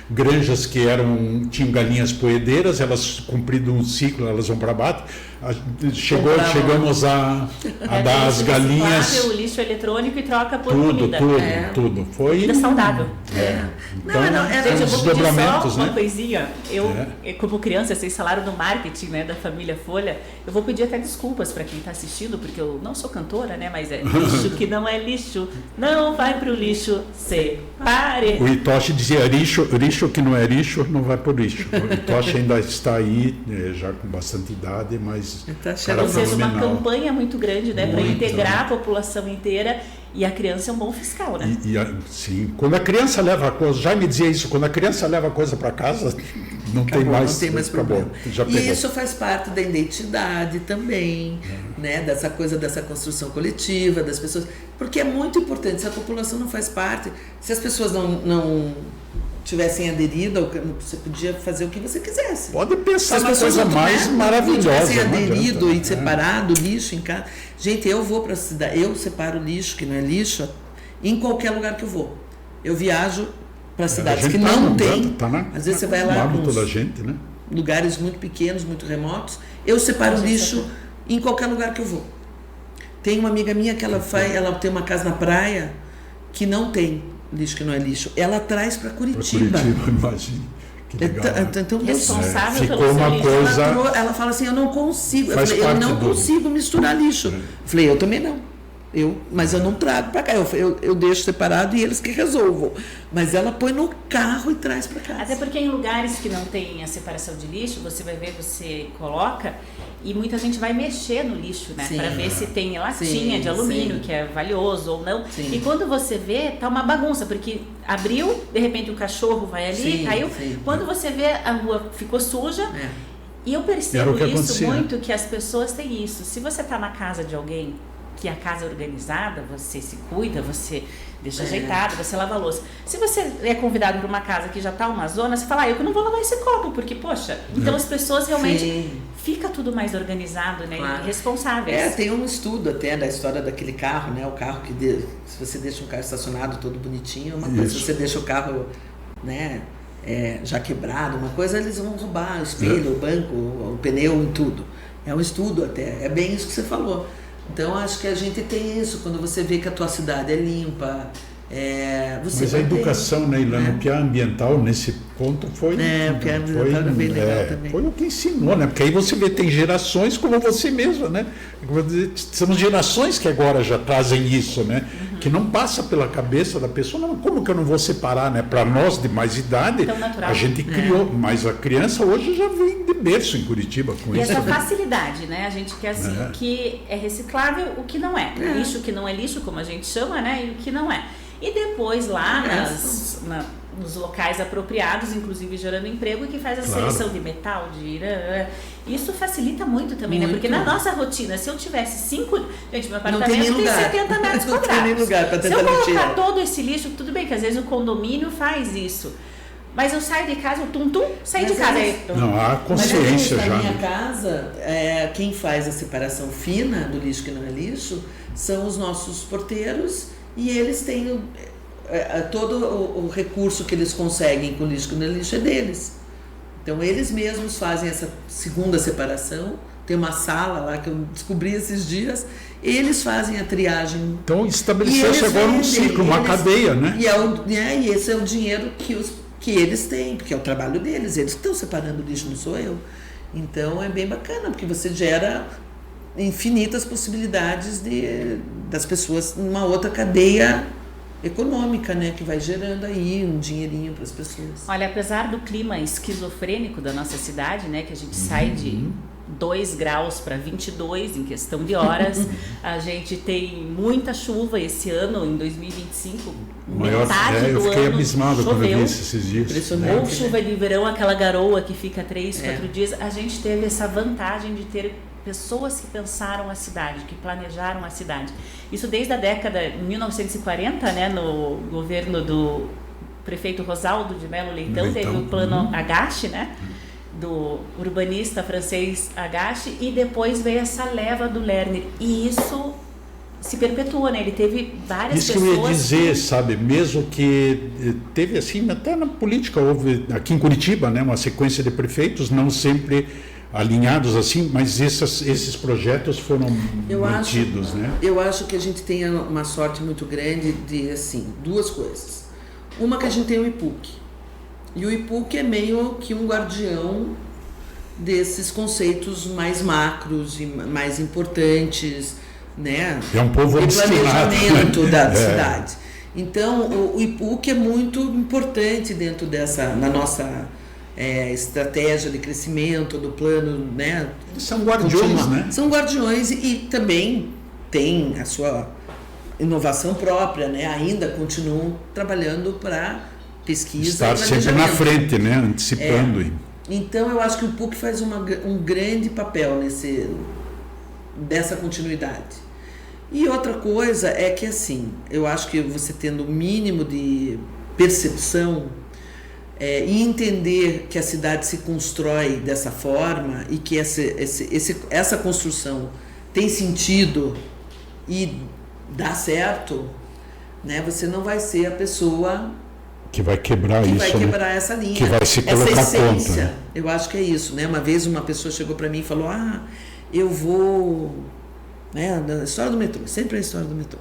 granjas que tinham galinhas poedeiras, elas cumprido um ciclo, elas vão para abate. Chegamos a dar as galinhas. O lixo eletrônico e troca por Tudo, comida. tudo. Foi Comida saudável. Então, Gente, eu vou pedir desdobramentos, só uma né? coisinha. Eu, como criança, vocês falaram do marketing, né, da família Folha. Eu vou pedir até desculpas para quem está assistindo, porque eu não sou cantora, né, mas é lixo que não é lixo. Não vai pro lixo, separe. O Itoshi dizia, lixo que não é lixo, não vai pro lixo. O Itoshi ainda está aí, já com bastante idade, mas cara Ou seja, uma fenomenal. campanha muito grande, né, para Muito. integrar a população inteira. E a criança é um bom fiscal, né? Sim, quando a criança leva a coisa, já me dizia isso, quando a criança leva a coisa para casa, não tem mais problema. Já E pegou. isso faz parte da identidade também, né? Dessa coisa, dessa construção coletiva, das pessoas. Porque é muito importante, se a população não faz parte, se as pessoas não tivessem aderido, você podia fazer o que você quisesse. Pode pensar Se as na pessoas coisa mais maravilhosa. Não tivessem não aderido adianta. e separado o lixo em casa. Gente, eu vou para a cidade, eu separo o lixo, que não é lixo, em qualquer lugar que eu vou. Eu viajo para cidades que não tem. Às vezes você vai lá com nos toda a gente, né? lugares muito pequenos, muito remotos. Eu separo o lixo em qualquer lugar que eu vou. Tem uma amiga minha que ela tem uma casa na praia que não tem lixo que não é lixo. Ela traz para Curitiba. Imagina. Que legal, né? Então, Responsável ficou pelo uma seu lixo. coisa. ela fala assim, eu não consigo. Eu Faz falei, eu parte não do- consigo misturar lixo. Eu falei, eu também não. Mas eu não trago para cá. Eu deixo separado e eles que resolvam. Mas ela põe no carro e traz para casa. Até porque em lugares que não tem a separação de lixo, você vai ver, você coloca e muita gente vai mexer no lixo, né? Sim. Para ver se tem latinha Sim, de alumínio, sim. que é valioso ou não. Sim. E quando você vê, tá uma bagunça, porque abriu, de repente o cachorro vai ali, Sim, caiu. sim. Quando você vê, a rua ficou suja. E eu Era percebo o que isso acontecia. muito, que as pessoas têm isso. Se você tá na casa de alguém que a casa é organizada, você se cuida, você deixa ajeitado, você lava a louça. Se você é convidado para uma casa que já está uma zona, você fala, eu que não vou lavar esse copo, porque, poxa, então as pessoas realmente fica tudo mais organizado, né? Claro. E responsáveis. Tem um estudo até da história daquele carro, né? O carro que se você deixa um carro estacionado todo bonitinho, é uma coisa. Se você deixa o carro, né, já quebrado, uma coisa, eles vão roubar o espelho, o banco, o pneu e tudo. É um estudo até, é bem isso que você falou. Então acho que a gente tem isso, quando você vê que a tua cidade é limpa, você mas a educação, né, Ilana, o que é ambiental nesse ponto foi... o que é ambiental é bem legal também. Foi o que ensinou, né? Porque aí você vê, tem gerações como você mesma, né? São gerações que agora já trazem isso, né? Que não passa pela cabeça da pessoa, não, como que eu não vou separar, né? Para nós de mais idade, a gente criou, mas a criança hoje já vem de berço em Curitiba com e isso. essa facilidade, né? A gente quer assim, o que é reciclável, o que não é. Lixo que não é lixo, como a gente chama, né? E o que não é. E depois lá nos locais apropriados, inclusive gerando emprego, que faz a seleção de metal, isso facilita muito também, né? Porque na nossa rotina, se eu tivesse 5... Gente, meu apartamento tem 70 metros quadrados. Não tem nem lugar para tentar lixeira. Se eu colocar todo esse lixo, tudo bem que às vezes o condomínio faz isso. Mas eu saio de casa, saio de casa. Não, há consciência já. Na minha casa, quem faz a separação fina do lixo que não é lixo são os nossos porteiros, e eles têm todo o recurso que eles conseguem com o lixo que não é lixo é deles. Então eles mesmos fazem essa segunda separação. Tem uma sala lá que eu descobri esses dias, eles fazem a triagem. Então estabeleceu-se agora um ciclo, uma cadeia, né? E esse é o dinheiro que eles têm, porque é o trabalho deles, eles que estão separando o lixo, não sou eu. Então é bem bacana, porque você gera infinitas possibilidades das pessoas numa outra cadeia econômica, né, que vai gerando aí um dinheirinho para as pessoas. Olha, apesar do clima esquizofrênico da nossa cidade, né, que a gente sai de 2 graus para 22 em questão de horas, a gente tem muita chuva esse ano, em 2025, metade do ano eu fiquei abismado choveu, quando eu vi esses dias. ou chuva de verão, aquela garoa que fica 3, 4 dias, a gente teve essa vantagem de ter pessoas que pensaram a cidade, que planejaram a cidade. Isso desde a década de 1940, né, no governo do prefeito Rosaldo de Melo Leitão, teve o plano Agache, né, do urbanista francês Agache, e depois veio essa leva do Lerner. E isso se perpetuou, né? Ele teve várias pessoas... Isso que eu ia dizer, sabe, mesmo que teve assim, até na política, houve aqui em Curitiba, né, uma sequência de prefeitos, não sempre alinhados assim, mas esses projetos foram mantidos, né? Eu acho que a gente tem uma sorte muito grande de, assim, 2 coisas. Uma, que a gente tem o IPUC. E o IPUC é meio que um guardião desses conceitos mais macros e mais importantes, né? É um povo obstinado. De planejamento da cidade. Então, o IPUC é muito importante dentro na nossa... estratégia de crescimento do plano, né? São guardiões, né? São guardiões e também tem a sua inovação própria, né? Ainda continuam trabalhando para pesquisa. Estar sempre na frente, né? Antecipando. Então eu acho que o PUC faz um grande papel dessa continuidade. E outra coisa é que, assim, eu acho que você tendo o mínimo de percepção e entender que a cidade se constrói dessa forma e que essa construção tem sentido e dá certo, né? Você não vai ser a pessoa que vai quebrar essa linha, que vai se colocar essa essência. Contra. Eu acho que é isso, né? Uma vez uma pessoa chegou para mim e falou: eu vou, né? Na história do metrô, sempre a história do metrô.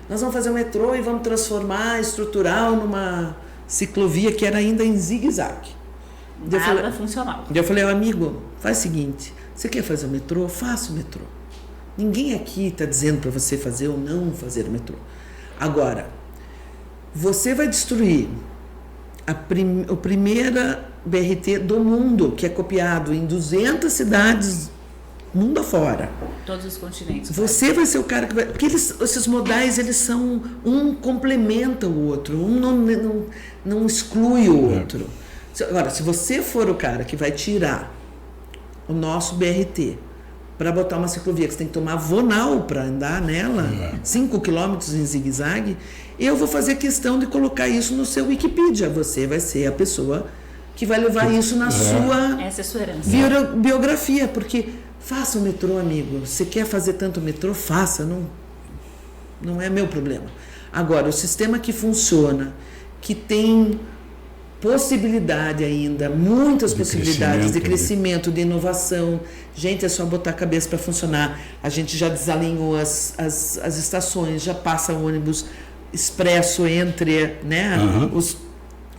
Nós vamos fazer o metrô e vamos transformar estrutural numa ciclovia que era ainda em zigue-zague. Nada funcional. Eu falei: amigo, faz o seguinte, você quer fazer o metrô? Faça o metrô. Ninguém aqui está dizendo para você fazer ou não fazer o metrô. Agora, você vai destruir a primeira BRT do mundo, que é copiado em 200 cidades mundo afora. Todos os continentes. Você vai ser o cara que vai... Porque esses modais, eles são... Um complementa o outro, um não exclui o outro. Agora, se você for o cara que vai tirar o nosso BRT para botar uma ciclovia que você tem que tomar vonal para andar nela, 5 quilômetros em zigue-zague, eu vou fazer questão de colocar isso no seu Wikipedia. Você vai ser a pessoa que vai levar isso na sua, essa é a sua herança. Biografia, porque faça o metrô, amigo. Você quer fazer tanto metrô? Faça, não é meu problema. Agora, o sistema que funciona, que tem possibilidade ainda, muitas possibilidades de crescimento, de inovação. Gente, é só botar a cabeça para funcionar. A gente já desalinhou as estações, já passa ônibus expresso entre, né,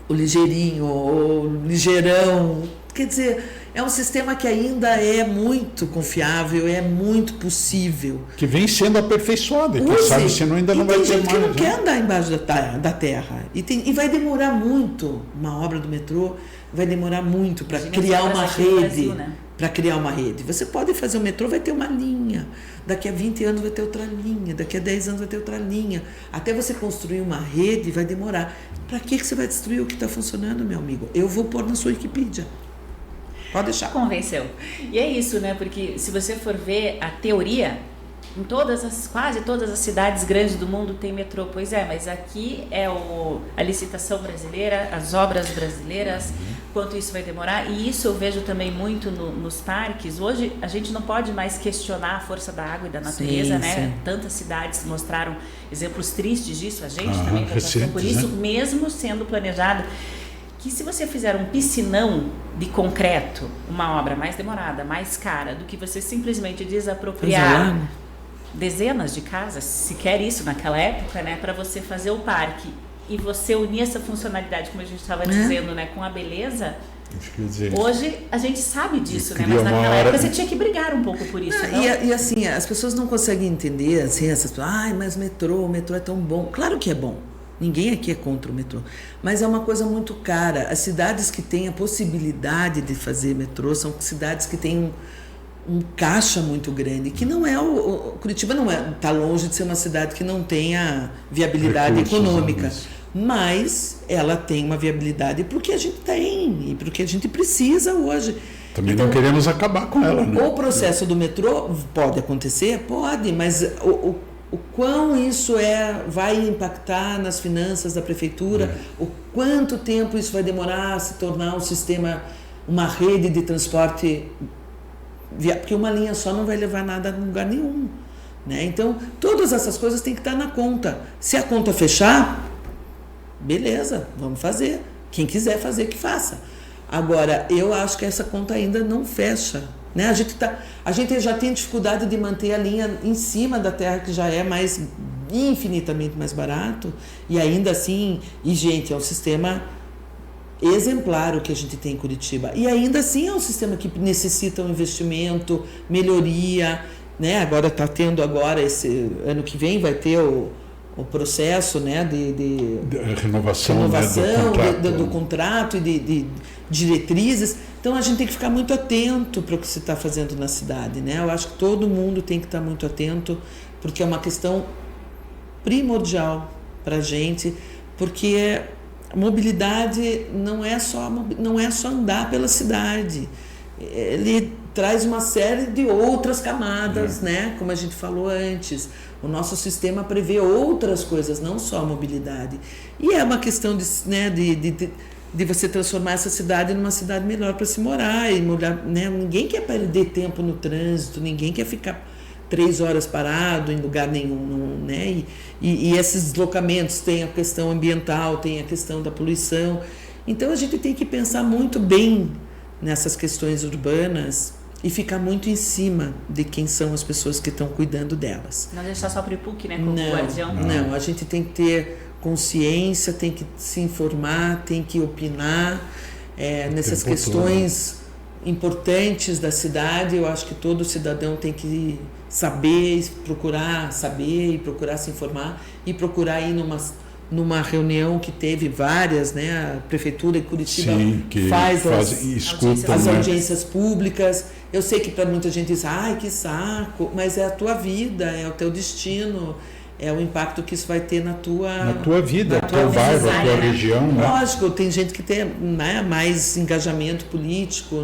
o ligeirinho, o ligeirão. Quer dizer, é um sistema que ainda é muito confiável, é muito possível. Que vem sendo aperfeiçoado, e quem sabe senão ainda não vai ter mais. Tem gente que não quer andar embaixo da terra. E vai demorar muito, uma obra do metrô vai demorar muito para criar uma rede. Brasil, né? Para criar uma rede. Você pode fazer o metrô, vai ter uma linha. Daqui a 20 anos vai ter outra linha. Daqui a 10 anos vai ter outra linha. Até você construir uma rede vai demorar. Para que você vai destruir o que está funcionando, meu amigo? Eu vou pôr na sua Wikipedia. Pode deixar. Convenceu. E é isso, né? Porque se você for ver a teoria, em quase todas as cidades grandes do mundo tem metrô. Pois é, mas aqui é a licitação brasileira, as obras brasileiras, quanto isso vai demorar. E isso eu vejo também muito nos parques. Hoje a gente não pode mais questionar a força da água e da natureza, né? Sim. Tantas cidades mostraram exemplos tristes disso. A gente também já passou por isso, né? Mesmo sendo planejado. Que se você fizer um piscinão de concreto, uma obra mais demorada, mais cara, do que você simplesmente desapropriar dezenas de casas, se quer isso naquela época, né, para você fazer o parque e você unir essa funcionalidade, como a gente estava dizendo, né, com a beleza. Hoje a gente sabe disso, né, mas naquela época você tinha que brigar um pouco por isso. Não? E assim, as pessoas não conseguem entender, assim, essas pessoas, mas o metrô é tão bom. Claro que é bom. Ninguém aqui é contra o metrô, mas é uma coisa muito cara. As cidades que têm a possibilidade de fazer metrô são cidades que têm um caixa muito grande, que não é Curitiba não está longe de ser uma cidade que não tenha viabilidade econômica, mas ela tem uma viabilidade porque a gente tem e porque a gente precisa hoje. Também então, não queremos acabar com ela, né? O processo do metrô pode acontecer? Pode, mas o quão isso vai impactar nas finanças da prefeitura, o quanto tempo isso vai demorar a se tornar um sistema, uma rede de transporte, porque uma linha só não vai levar nada a lugar nenhum, né? Então, todas essas coisas têm que estar na conta. Se a conta fechar, beleza, vamos fazer. Quem quiser fazer, que faça. Agora, eu acho que essa conta ainda não fecha. Né? A gente já tem dificuldade de manter a linha em cima da terra, que já é infinitamente mais barato, e ainda assim, gente, é um sistema exemplar o que a gente tem em Curitiba, e ainda assim é um sistema que necessita um investimento, melhoria, né? Agora está tendo esse ano que vem vai ter o processo, né, de renovação né, do contrato e de diretrizes. Então a gente tem que ficar muito atento para o que se está fazendo na cidade, né? Eu acho que todo mundo tem que estar muito atento, porque é uma questão primordial para a gente, porque a mobilidade não é só andar pela cidade. Ele traz uma série de outras camadas, né? Como a gente falou antes. O nosso sistema prevê outras coisas, não só a mobilidade. E é uma questão de você transformar essa cidade numa cidade melhor para se morar. Né? Ninguém quer perder tempo no trânsito, ninguém quer ficar 3 horas parado em lugar nenhum. Né? E esses deslocamentos, tem a questão ambiental, tem a questão da poluição. Então a gente tem que pensar muito bem nessas questões urbanas e ficar muito em cima de quem são as pessoas que estão cuidando delas. Não deixar só para o PUC, né, como guardião. Não, a gente tem que ter consciência, tem que se informar, tem que opinar nessas questões importantes da cidade. Eu acho que todo cidadão tem que procurar se informar e procurar ir numa reunião que teve várias, né? A Prefeitura de Curitiba faz as audiências públicas. Eu sei que para muita gente diz, que saco, mas é a tua vida, é o teu destino, é o impacto que isso vai ter na tua vida, no teu bairro, na tua região. Né? Lógico, tem gente que tem mais engajamento político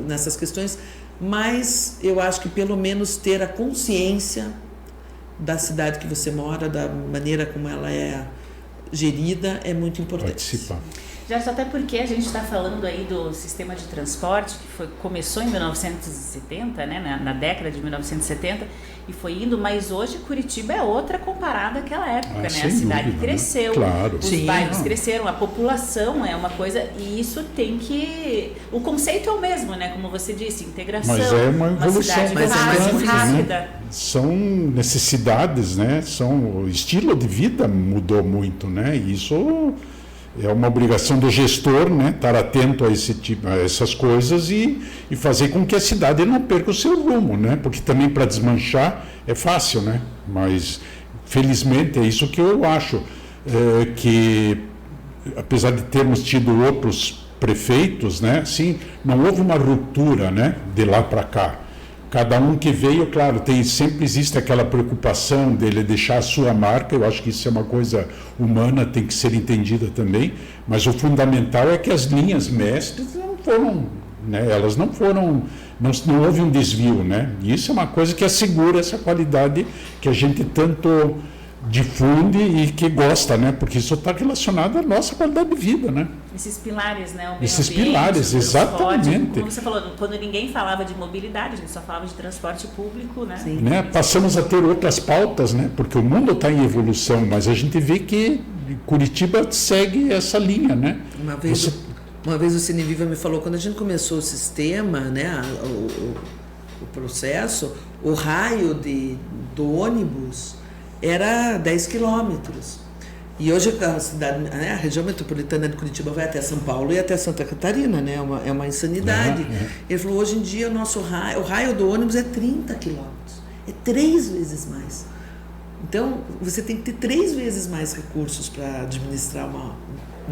nessas questões, mas eu acho que pelo menos ter a consciência da cidade que você mora, da maneira como ela é gerida, é muito importante. Participar. Gerson, até porque a gente está falando aí do sistema de transporte que começou em 1970, né, na década de 1970, e foi indo, mas hoje Curitiba é outra comparada àquela época, né? A cidade dúvida, cresceu, né? Claro. os bairros cresceram, a população é uma coisa, e isso tem que... O conceito é o mesmo, né? Como você disse, integração, mas é uma evolução cidade mais fácil, rápida. né? São necessidades, né? O estilo de vida mudou muito, né? E isso é uma obrigação do gestor, né? Estar atento a essas coisas e fazer com que a cidade não perca o seu rumo, né? Porque também para desmanchar é fácil, né? Mas felizmente é isso que eu acho, que apesar de termos tido outros prefeitos, né? Sim, não houve uma ruptura, né? De lá para cá. Cada um que veio, claro, sempre existe aquela preocupação dele deixar a sua marca. Eu acho que isso é uma coisa humana, tem que ser entendida também. Mas o fundamental é que as linhas mestres não foram, né? Elas não foram, não houve um desvio, né? E isso é uma coisa que assegura essa qualidade que a gente tanto difunde e que gosta, né? Porque isso está relacionado à nossa qualidade de vida, né? Esses pilares, né? O meio Esses ambiente, pilares, o exatamente. transporte, como você falou, quando ninguém falava de mobilidade, a gente só falava de transporte público, né? Sim. Né? Passamos a ter outras pautas, né? Porque o mundo está em evolução, mas a gente vê que Curitiba segue essa linha, né? Uma vez o Cine Viva me falou, quando a gente começou o sistema, né, o processo, o raio do ônibus era 10 quilômetros. E hoje a cidade, né, a região metropolitana de Curitiba vai até São Paulo e até Santa Catarina, né? É uma insanidade. Ele falou, hoje em dia o raio do ônibus é 30 quilômetros. É 3 vezes mais. Então, você tem que ter 3 vezes mais recursos para administrar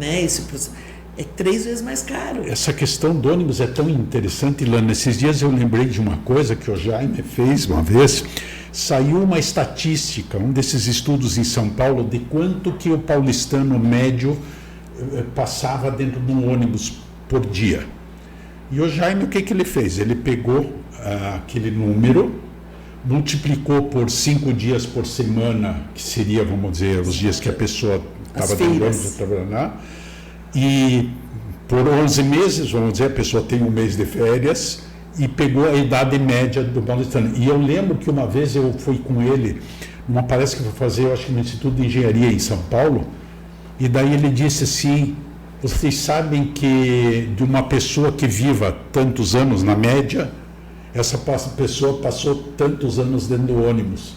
esse processo. É 3 vezes mais caro. Essa questão do ônibus é tão interessante, Ilana. Nesses dias eu lembrei de uma coisa que o Jaime fez uma vez. Saiu uma estatística, um desses estudos em São Paulo, de quanto que o paulistano médio passava dentro de um ônibus por dia. E o Jaime, o que ele fez? Ele pegou aquele número, multiplicou por 5 dias por semana, que seria, vamos dizer, os dias que a pessoa estava dentro do ônibus trabalhando, e por 11 meses, vamos dizer, a pessoa tem um mês de férias, e pegou a idade média do paulistano. E eu lembro que uma vez eu fui com ele numa palestra que eu fui fazer, eu acho que no Instituto de Engenharia em São Paulo, e daí ele disse assim, vocês sabem que de uma pessoa que viva tantos anos na média, essa pessoa passou tantos anos dentro do ônibus.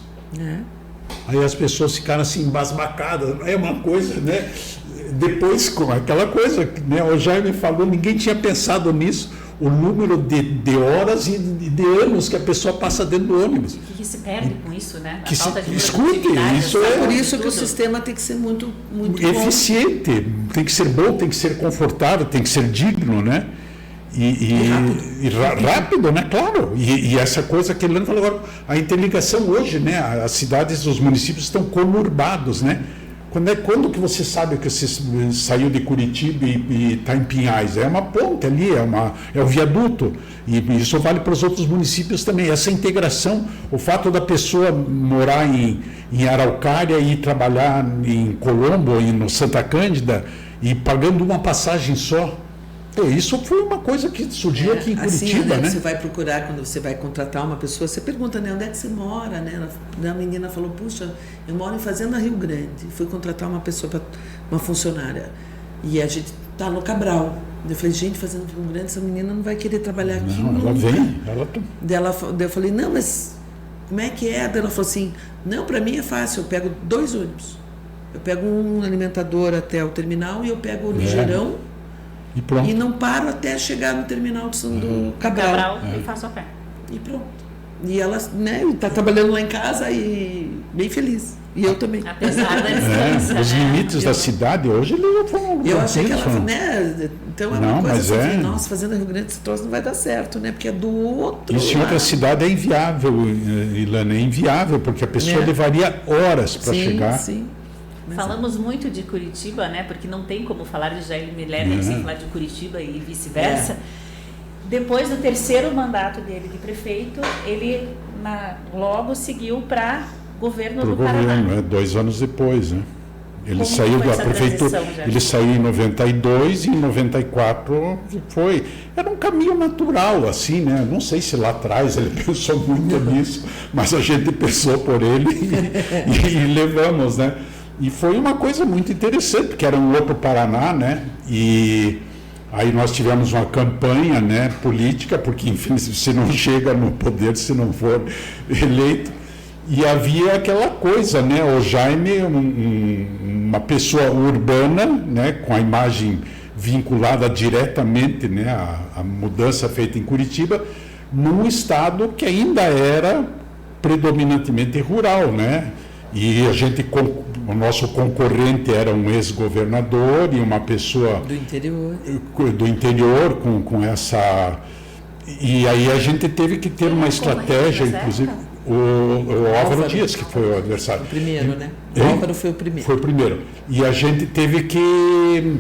Aí as pessoas ficaram assim embasbacadas, é uma coisa, né? Depois, com aquela coisa, né? O Jaime falou, ninguém tinha pensado nisso, o número de horas e de anos que a pessoa passa dentro do ônibus. O que se perde com isso, né? A Que falta de escute, produtividade, isso a é Por isso de que o tudo. sistema tem que ser muito eficiente, tem que ser bom, tem que ser confortável, tem que ser digno, né? E rápido, né? Claro. E essa coisa que ele falou agora, a interligação hoje, né? As cidades, os municípios estão conurbados, né? Quando que você sabe que você saiu de Curitiba e está em Pinhais? É uma ponte ali, é um viaduto. E isso vale para os outros municípios também. Essa integração, o fato da pessoa morar em Araucária e trabalhar em Colombo, ou no Santa Cândida, e pagando uma passagem só. Isso foi uma coisa que surgiu aqui em Curitiba, assim, né? Você vai procurar, quando você vai contratar uma pessoa, você pergunta, né, onde é que você mora, né? A menina falou, puxa, eu moro em Fazenda Rio Grande. Fui contratar uma pessoa, uma funcionária. E a gente tá no Cabral. Eu falei, gente, Fazenda Rio Grande, essa menina não vai querer trabalhar aqui. Não, ela vem. Daí eu falei, não, mas como é que é? Daí ela falou assim, não, para mim é fácil, eu pego 2 ônibus. Eu pego um alimentador até o terminal e eu pego o ligeirão. E pronto. E não paro até chegar no terminal do Cabral. E faço a pé. E pronto. E ela, né, está trabalhando lá em casa e bem feliz. E eu também. Apesar da distância, Os limites da cidade hoje eles já foram. Eu achei que ela, né? Então é uma coisa assim, nossa, Fazenda Rio Grande, esse troço não vai dar certo, né? Porque é do outro. Isso em outra cidade é inviável, Ilana, é inviável, porque a pessoa levaria horas para chegar. Sim. Falamos muito de Curitiba, né? Porque não tem como falar de Jaime Lerner sem falar de Curitiba e vice-versa. Depois do terceiro mandato dele de prefeito, ele logo seguiu para governo do Paraná. 2 anos depois, né? Ele Como saiu foi da essa prefeitura, transição, já? ele saiu em 92 e em 94 era um caminho natural, assim, né? Não sei se lá atrás ele pensou muito nisso, mas a gente pensou por ele e levamos, né? E foi uma coisa muito interessante, porque era um outro Paraná, né? E aí nós tivemos uma campanha, né, política, porque, enfim, você não chega no poder se não for eleito. E havia aquela coisa, né, o Jaime, uma pessoa urbana, né, com a imagem vinculada diretamente, né, à mudança feita em Curitiba, num estado que ainda era predominantemente rural, né? E o nosso concorrente era um ex-governador e uma pessoa do interior com essa... E aí a gente teve que ter uma estratégia, inclusive... O Álvaro Dias, que foi o adversário. O primeiro, né? O Álvaro foi o primeiro. Foi o primeiro. E a gente teve que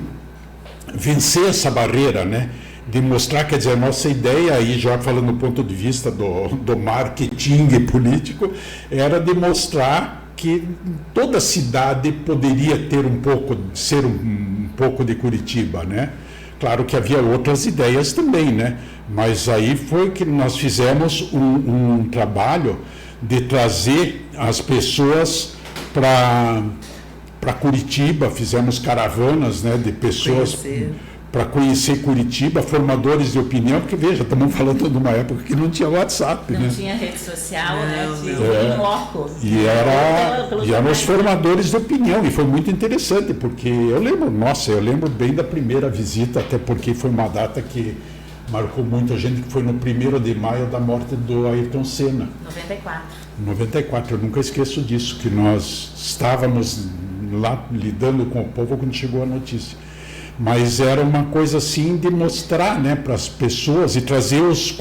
vencer essa barreira, né? De mostrar, quer dizer, a nossa ideia, aí já falando do ponto de vista do marketing político, era de mostrar que toda cidade poderia ter ser um pouco de Curitiba, né? Claro que havia outras ideias também, né? Mas aí foi que nós fizemos um trabalho de trazer as pessoas para Curitiba, fizemos caravanas, né, de pessoas para conhecer Curitiba, formadores de opinião, porque veja, estamos falando de uma época que não tinha WhatsApp, não né? tinha rede social, né? Em loco. E eram os formadores de opinião, e foi muito interessante, porque eu lembro bem da primeira visita, até porque foi uma data que marcou muita gente, que foi no 1º de maio da morte do Ayrton Senna. 94, eu nunca esqueço disso, que nós estávamos lá lidando com o povo quando chegou a notícia. Mas era uma coisa assim de mostrar, né, para as pessoas e trazer os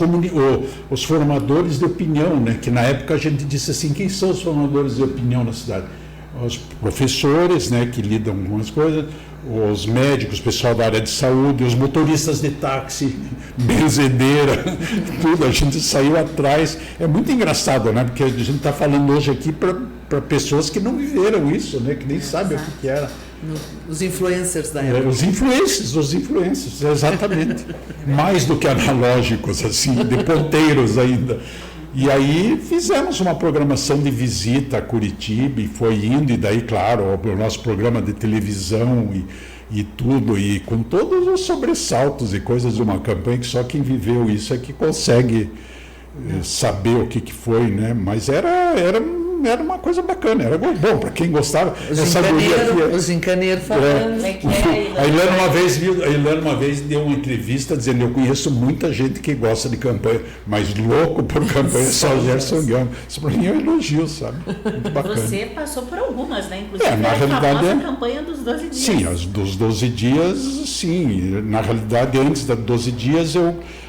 formadores de opinião, né, que na época a gente disse assim, quem são os formadores de opinião na cidade? Os professores, né, que lidam com as coisas, os médicos, o pessoal da área de saúde, os motoristas de táxi, benzedeira, tudo, a gente saiu atrás. É muito engraçado, né, porque a gente está falando hoje aqui para pessoas que não viveram isso, né, que nem sabem o que era. Os influencers da época. Os influencers, exatamente. Mais do que analógicos, assim, de ponteiros ainda. E aí fizemos uma programação de visita a Curitiba e foi indo, e daí, claro, o nosso programa de televisão e tudo, e com todos os sobressaltos e coisas de uma campanha que só quem viveu isso é que consegue saber o que foi, né? Mas era uma coisa bacana, era bom para quem gostava. Os encaneiros falando. A Ilana uma vez deu uma entrevista dizendo, eu conheço muita gente que gosta de campanha, mas louco por campanha só o Gerson Gama. Isso para mim é um elogio, sabe? Muito bacana. Você passou por algumas, né? Inclusive na realidade, a campanha dos 12 dias. Sim, as dos 12 dias, sim. Na realidade, antes das 12 dias,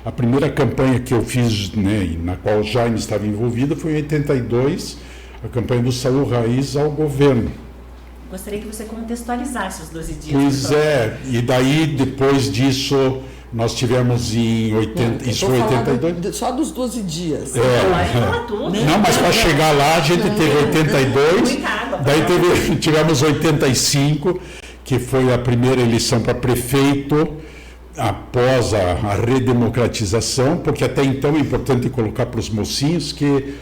a primeira campanha que eu fiz, né, na qual o Jaime estava envolvido, foi em 82, a campanha do Saúl Raiz ao governo. Gostaria que você contextualizasse os 12 dias. Pois é, e daí depois disso nós tivemos em 80, isso foi 82? Só dos 12 dias. Não, mas para chegar lá a gente teve 82, daí tivemos 85, que foi a primeira eleição para prefeito após a redemocratização, porque até então é importante colocar para os mocinhos que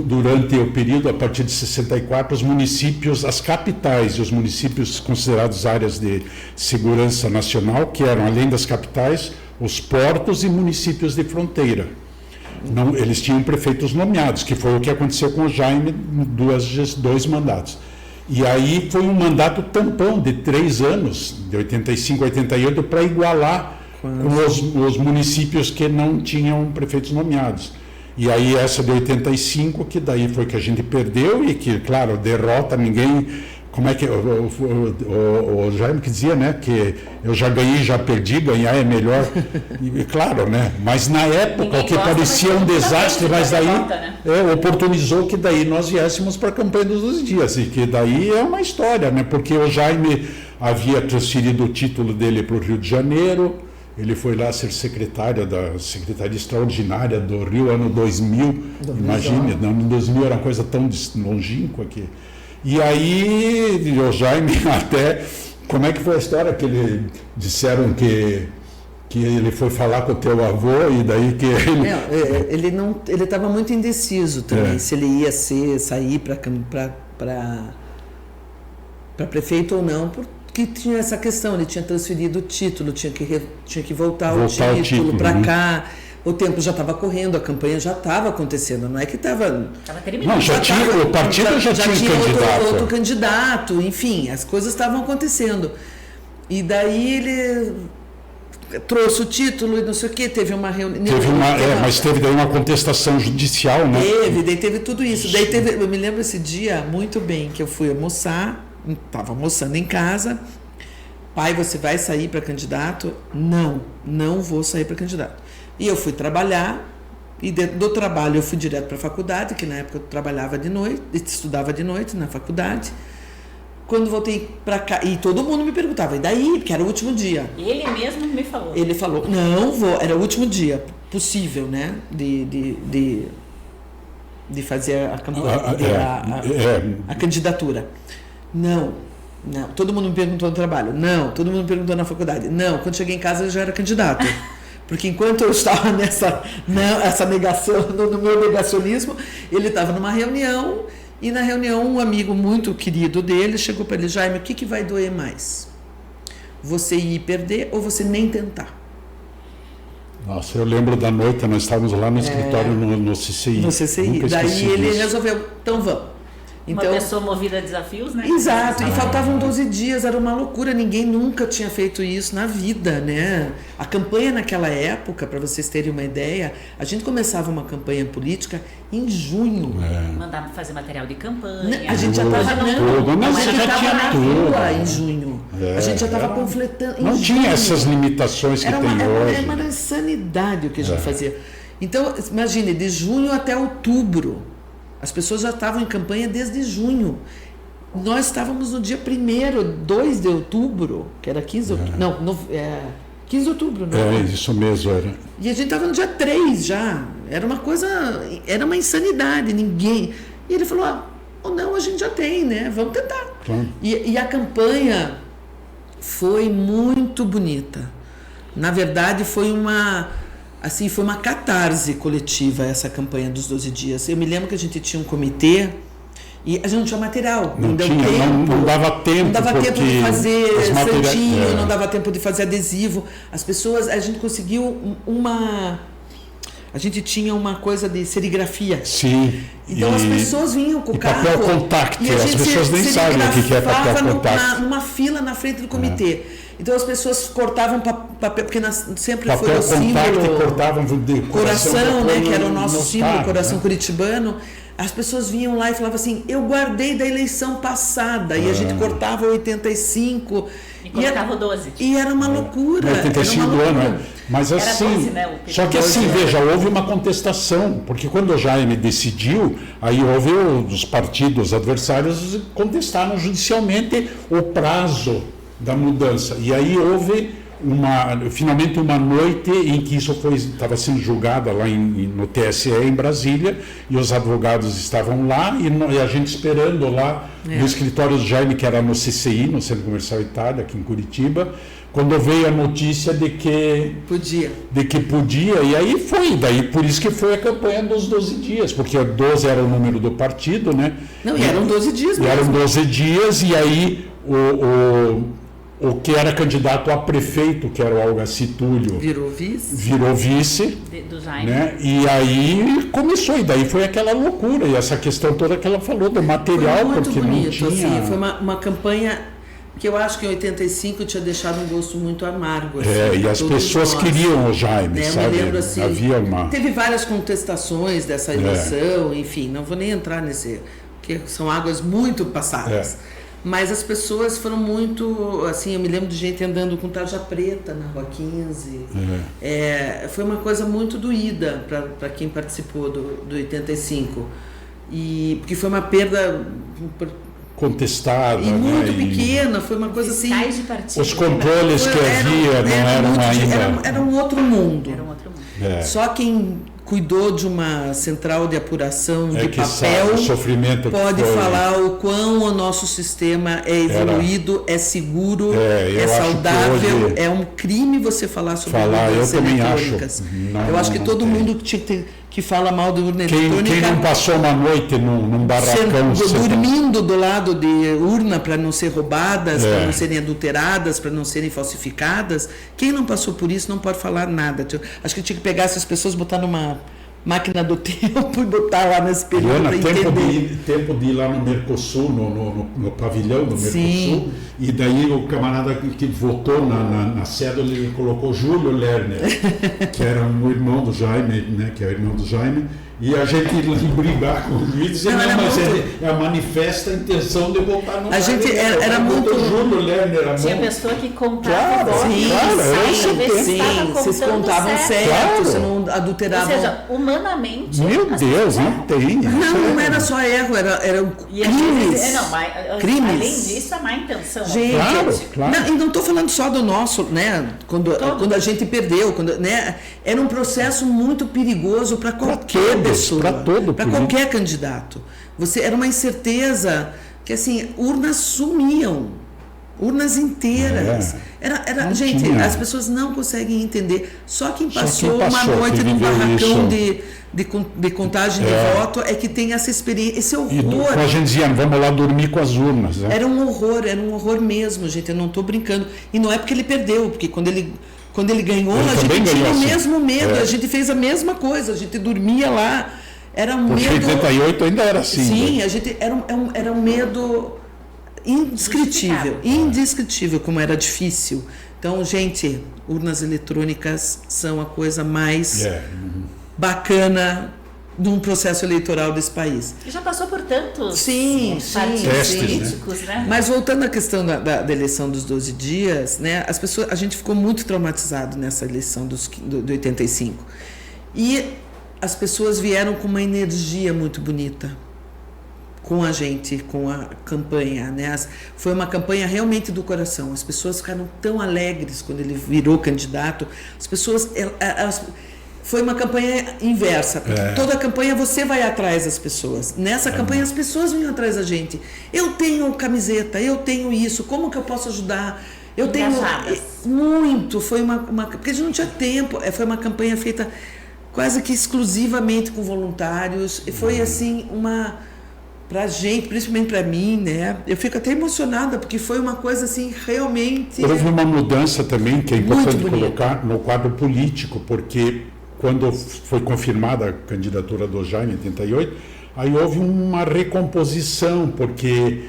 durante o período, a partir de 64, os municípios, as capitais e os municípios considerados áreas de segurança nacional, que eram, além das capitais, os portos e municípios de fronteira. Não, eles tinham prefeitos nomeados, que foi o que aconteceu com o Jaime, 2 mandatos. E aí foi um mandato tampão de 3 anos, de 85 a 88, para igualar com os municípios que não tinham prefeitos nomeados. E aí essa de 85, que daí foi que a gente perdeu e que, claro, derrota ninguém... Como é que o Jaime que dizia, né, que eu já ganhei, já perdi, ganhar é melhor. E claro, né, mas na época o que parecia um desastre, mas daí oportunizou que daí nós viéssemos para a campanha dos 12 dias, e que daí é uma história, né, porque o Jaime havia transferido o título dele para o Rio de Janeiro, ele foi lá ser secretário da Secretaria Extraordinária do Rio, ano 2000. Imagine, no ano 2000 era uma coisa tão longínqua aqui. E aí, o Jaime até... Como é que foi a história que disseram que ele foi falar com o teu avô e daí que ele... Ele estava muito indeciso também, se ele ia sair para prefeito ou não, porque tinha essa questão, ele tinha transferido o título, tinha que voltar o título para cá. O tempo já estava correndo, a campanha já estava acontecendo, não é que estava terminando. Não, o partido já tinha um candidato. Outro candidato, enfim, as coisas estavam acontecendo. E daí ele trouxe o título e não sei o quê, teve uma reunião. Mas teve daí uma contestação judicial, né? Teve tudo isso. Eu me lembro esse dia muito bem, que eu fui almoçar, estava almoçando em casa. Pai, você vai sair para candidato? Não vou sair para candidato. E eu fui trabalhar, e dentro do trabalho eu fui direto para a faculdade, que na época eu trabalhava de noite, estudava de noite na faculdade. Quando voltei para cá, e todo mundo me perguntava, e daí? Porque era o último dia. Ele mesmo me falou. Ele falou, não vou, era o último dia possível, né, de fazer a campanha, a candidatura. Não, todo mundo me perguntou no trabalho, todo mundo me perguntou na faculdade, quando cheguei em casa eu já era candidato. Porque enquanto eu estava essa negação, no meu negacionismo, ele estava numa reunião, e na reunião um amigo muito querido dele chegou para ele, Jaime, o que vai doer mais? Você ir perder ou você nem tentar? Nossa, eu lembro da noite, nós estávamos lá no escritório no CCI. No CCI, daí ele resolveu, então vamos. Uma pessoa movida a desafios, né? Exato, e faltavam 12 dias, era uma loucura, ninguém nunca tinha feito isso na vida, né? A campanha naquela época, para vocês terem uma ideia, a gente começava uma campanha política em junho. Mandava fazer material de campanha. A gente já estava na rua em junho. A gente já estava panfletando Não tinha essas limitações que tem hoje. Era uma insanidade o que a gente fazia. Então, imagine, de junho até outubro. As pessoas já estavam em campanha desde junho. Nós estávamos no dia 2 de outubro, que era 15 de outubro. 15 de outubro, não? Isso mesmo era. E a gente estava no dia 3 já. Era uma insanidade, ninguém. E ele falou, não, a gente já tem, né? Vamos tentar. Claro. E a campanha foi muito bonita. Na verdade, foi uma catarse coletiva essa campanha dos 12 dias. Eu me lembro que a gente tinha um comitê e a gente não tinha material. Não dava tempo de fazer santinho, não dava tempo de fazer adesivo. A gente conseguiu a gente tinha uma coisa de serigrafia. Sim. Então as pessoas vinham com o carro. Papel contact, as pessoas nem sabem o que é papel contact. Numa fila na frente do comitê. Então as pessoas cortavam papel, porque sempre foi o símbolo. Cortavam de coração, né, que era o nosso símbolo, coração curitibano. As pessoas vinham lá e falavam assim, eu guardei da eleição passada, e a gente cortava 85. E colocava 12. E era uma loucura. 85 do ano, Mas assim, 12, né, só que assim, veja, houve uma contestação, porque quando o Jaime decidiu, aí houve os partidos adversários contestaram judicialmente o prazo da mudança. E aí houve finalmente uma noite em que isso estava sendo julgado lá no TSE em Brasília, e os advogados estavam lá e a gente esperando lá no escritório do Jaime, que era no CCI, no Centro Comercial Itália, aqui em Curitiba, quando veio a notícia de que podia, e aí daí por isso que foi a campanha dos 12 dias, porque 12 era o número do partido, né? Não, e eram 12 dias mesmo. Eram 12 dias, e aí o que era candidato a prefeito, que era o Algaci Túlio, virou vice do Jaime. Né? E aí começou, e daí foi aquela loucura, e essa questão toda que ela falou do material, foi muito porque bonito, não tinha... assim, foi uma campanha que eu acho que em 85 tinha deixado um gosto muito amargo. Assim, e as pessoas queriam o Jaime, sabe? Eu me lembro, assim, havia teve várias contestações dessa eleição, enfim, não vou nem entrar nesse, porque são águas muito passadas. Mas as pessoas foram muito, assim, eu me lembro de gente andando com tarja preta na Rua 15. Foi uma coisa muito doída para quem participou do 85. Porque foi uma perda contestada. E muito né? pequena, foi uma coisa assim. Fiscais de partido. Os controles que havia não eram ainda. Era um outro mundo. Era um outro mundo. Só quem cuidou de uma central de apuração de que papel sabe o sofrimento pode que foi. falar o quão o nosso sistema é evoluído, é seguro, eu é acho que saudável. hoje- É um crime você falar sobre Falar, urnas eu também eletrônicas. acho. Não, eu acho que não todo tem. mundo que fala mal de urna eletrônica Quem não passou uma noite num barracão... dormindo do lado de urna para não ser roubadas, para É. não serem adulteradas, para não serem falsificadas, quem não passou por isso não pode falar nada. Acho que tinha que pegar essas pessoas, botar numa máquina do tempo e botar lá nesse período Ana, para entender. tempo de ir lá no Mercosul, no pavilhão do Mercosul, Sim. e daí o camarada que votou na cédula, ele colocou Júlio Lerner, que era um irmão do Jaime, né, que é o irmão do Jaime, e a gente brigar com ele e dizer, Não, era mas muito- é a manifesta intenção de votar no A gente Jaime. era Eu muito- botou Júlio Lerner a Tinha mão. pessoa que contava Claro, votos, sim, claro, sem ver se Sim, estava vocês contando contavam certo, Claro. você não Ou adulteravam. seja, humanamente... Meu as Deus, pessoas não erram. tem. Não era só erro, eram E às vezes, crimes. Crimes. além disso, a má intenção. Gente, Claro, claro. Não, e não estou falando só do nosso, né? Quando a gente perdeu, né? Era um processo muito perigoso para qualquer todos, pessoa, pra todo para político. qualquer candidato. Era uma incerteza que assim urnas sumiam, urnas inteiras. Não Gente, tinha. as pessoas não conseguem entender. Só quem Só passou, quem passou, uma noite que num viveu barracão isso. de contagem de voto é que tem essa experiência, esse E horror. a gente dizia, vamos lá dormir com as urnas. Né? Era um horror mesmo, gente. Eu não estou brincando. E não é porque ele perdeu, porque quando ele ganhou, Ele a gente também tinha ganhou, o assim. mesmo medo. É. A gente fez a mesma coisa. A gente dormia lá. Era um Porque em medo. 88 ainda era assim. Sim, né? a gente era um medo indescritível como era difícil. Então, gente, urnas eletrônicas são a coisa mais bacana num processo eleitoral desse país. E já passou por tantos Sim, partidos Testes, políticos, né? Mas voltando à questão da eleição dos 12 dias, né, a gente ficou muito traumatizado nessa eleição do 85. E as pessoas vieram com uma energia muito bonita com a gente, com a campanha, né? Foi uma campanha realmente do coração. As pessoas ficaram tão alegres quando ele virou candidato. As pessoas... Foi uma campanha inversa, porque toda campanha você vai atrás das pessoas. Nessa campanha as pessoas vinham atrás da gente. Eu tenho camiseta, eu tenho isso, como que eu posso ajudar? Eu tenho Engajadas. muito, foi uma porque a gente não tinha tempo, foi uma campanha feita quase que exclusivamente com voluntários, e foi assim pra gente, principalmente para mim, né? Eu fico até emocionada porque foi uma coisa assim realmente Houve uma mudança também que é importante Muito bonita. colocar no quadro político, porque quando foi confirmada a candidatura do Jaime em 88, aí houve uma recomposição, porque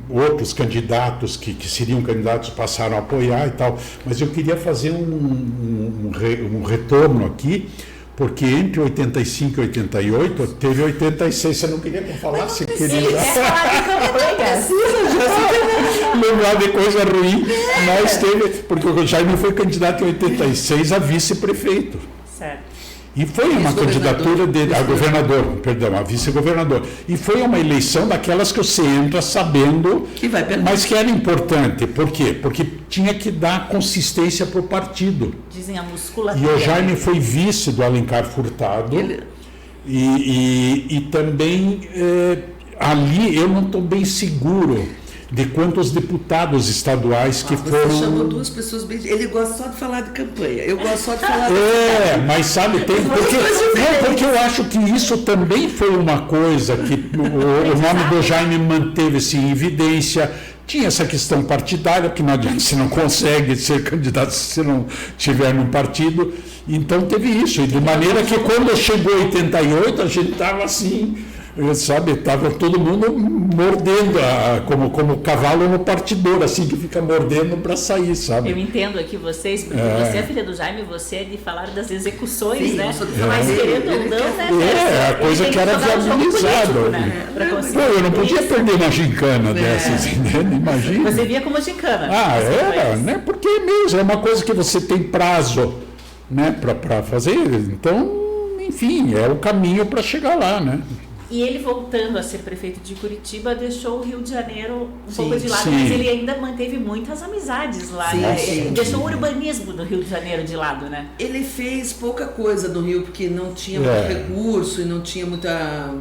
outros candidatos que seriam candidatos passaram a apoiar e tal. Mas eu queria fazer um retorno aqui, porque entre 85 e 88 teve 86. Você não queria que eu falasse? Ele quer falar de campanhas. Lembrar de coisa ruim, nós teve, porque o Jaime foi candidato em 86 a vice-prefeito. Certo. E foi uma candidatura a governador, perdão, a vice-governador. E foi uma eleição daquelas que você entra sabendo, que vai perder. mas que era importante. Por quê? Porque tinha que dar consistência para o partido. Dizem a musculatura. E o Jaime foi vice do Alencar Furtado. E também ali eu não estou bem seguro de quantos deputados estaduais que Você foram... chamou duas pessoas bem... Ele gosta só de falar de campanha. Eu gosto só de falar mas sabe, porque eu acho que isso também foi uma coisa que o nome do Jaime manteve-se em evidência. Tinha essa questão partidária, porque não adianta, você não consegue ser candidato se você não estiver num partido. Então teve isso. E de maneira que quando chegou 88, a gente estava assim... Sabe, estava todo mundo mordendo, como cavalo no partidor, assim, que fica mordendo para sair, sabe? Eu entendo aqui vocês, porque você é filha do Jaime, você é de falar das execuções, Sim, né? eu sou de falar Mas dele. querendo ou não, né? A coisa Ele que tem era jogar o jogo viabilizado. político, né? Pra conseguir Pô, eu não podia isso. perder uma gincana dessas, entende? Imagina. Você via como gincana. Era, né? Porque é mesmo, é uma coisa que você tem prazo, né, para fazer. Então, enfim, é o caminho para chegar lá, né? E ele, voltando a ser prefeito de Curitiba, deixou o Rio de Janeiro um pouco de lado, sim. mas ele ainda manteve muitas amizades lá, Sim, né? sim, Ele sim. deixou o urbanismo do Rio de Janeiro de lado, né? Ele fez pouca coisa no Rio, porque não tinha muito recurso e não tinha muita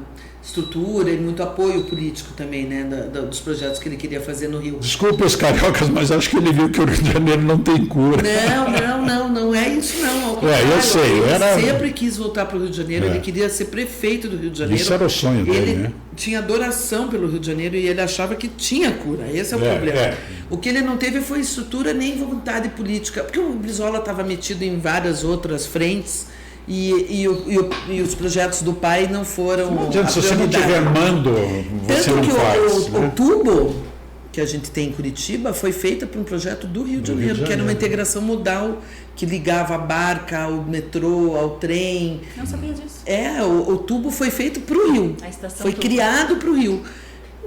estrutura e muito apoio político também, né, dos projetos que ele queria fazer no Rio. Desculpe os cariocas, mas acho que ele viu que o Rio de Janeiro não tem cura. Não é isso não. Ao Eu contrário, sei. Ele sempre quis voltar para o Rio de Janeiro, ele queria ser prefeito do Rio de Janeiro. Isso era o sonho dele, né? Tinha adoração pelo Rio de Janeiro e ele achava que tinha cura, esse é o problema. O que ele não teve foi estrutura nem vontade política, porque o Brizola estava metido em várias outras frentes. E os projetos do pai não foram. Não adianta, se você não tiver mando, você não faz. O tubo que a gente tem em Curitiba foi feita por um projeto do Rio de Janeiro, que era uma integração modal que ligava a barca ao metrô, ao trem. Não sabia disso. O tubo foi feito para o Rio. A estação foi tubo. criado para o Rio.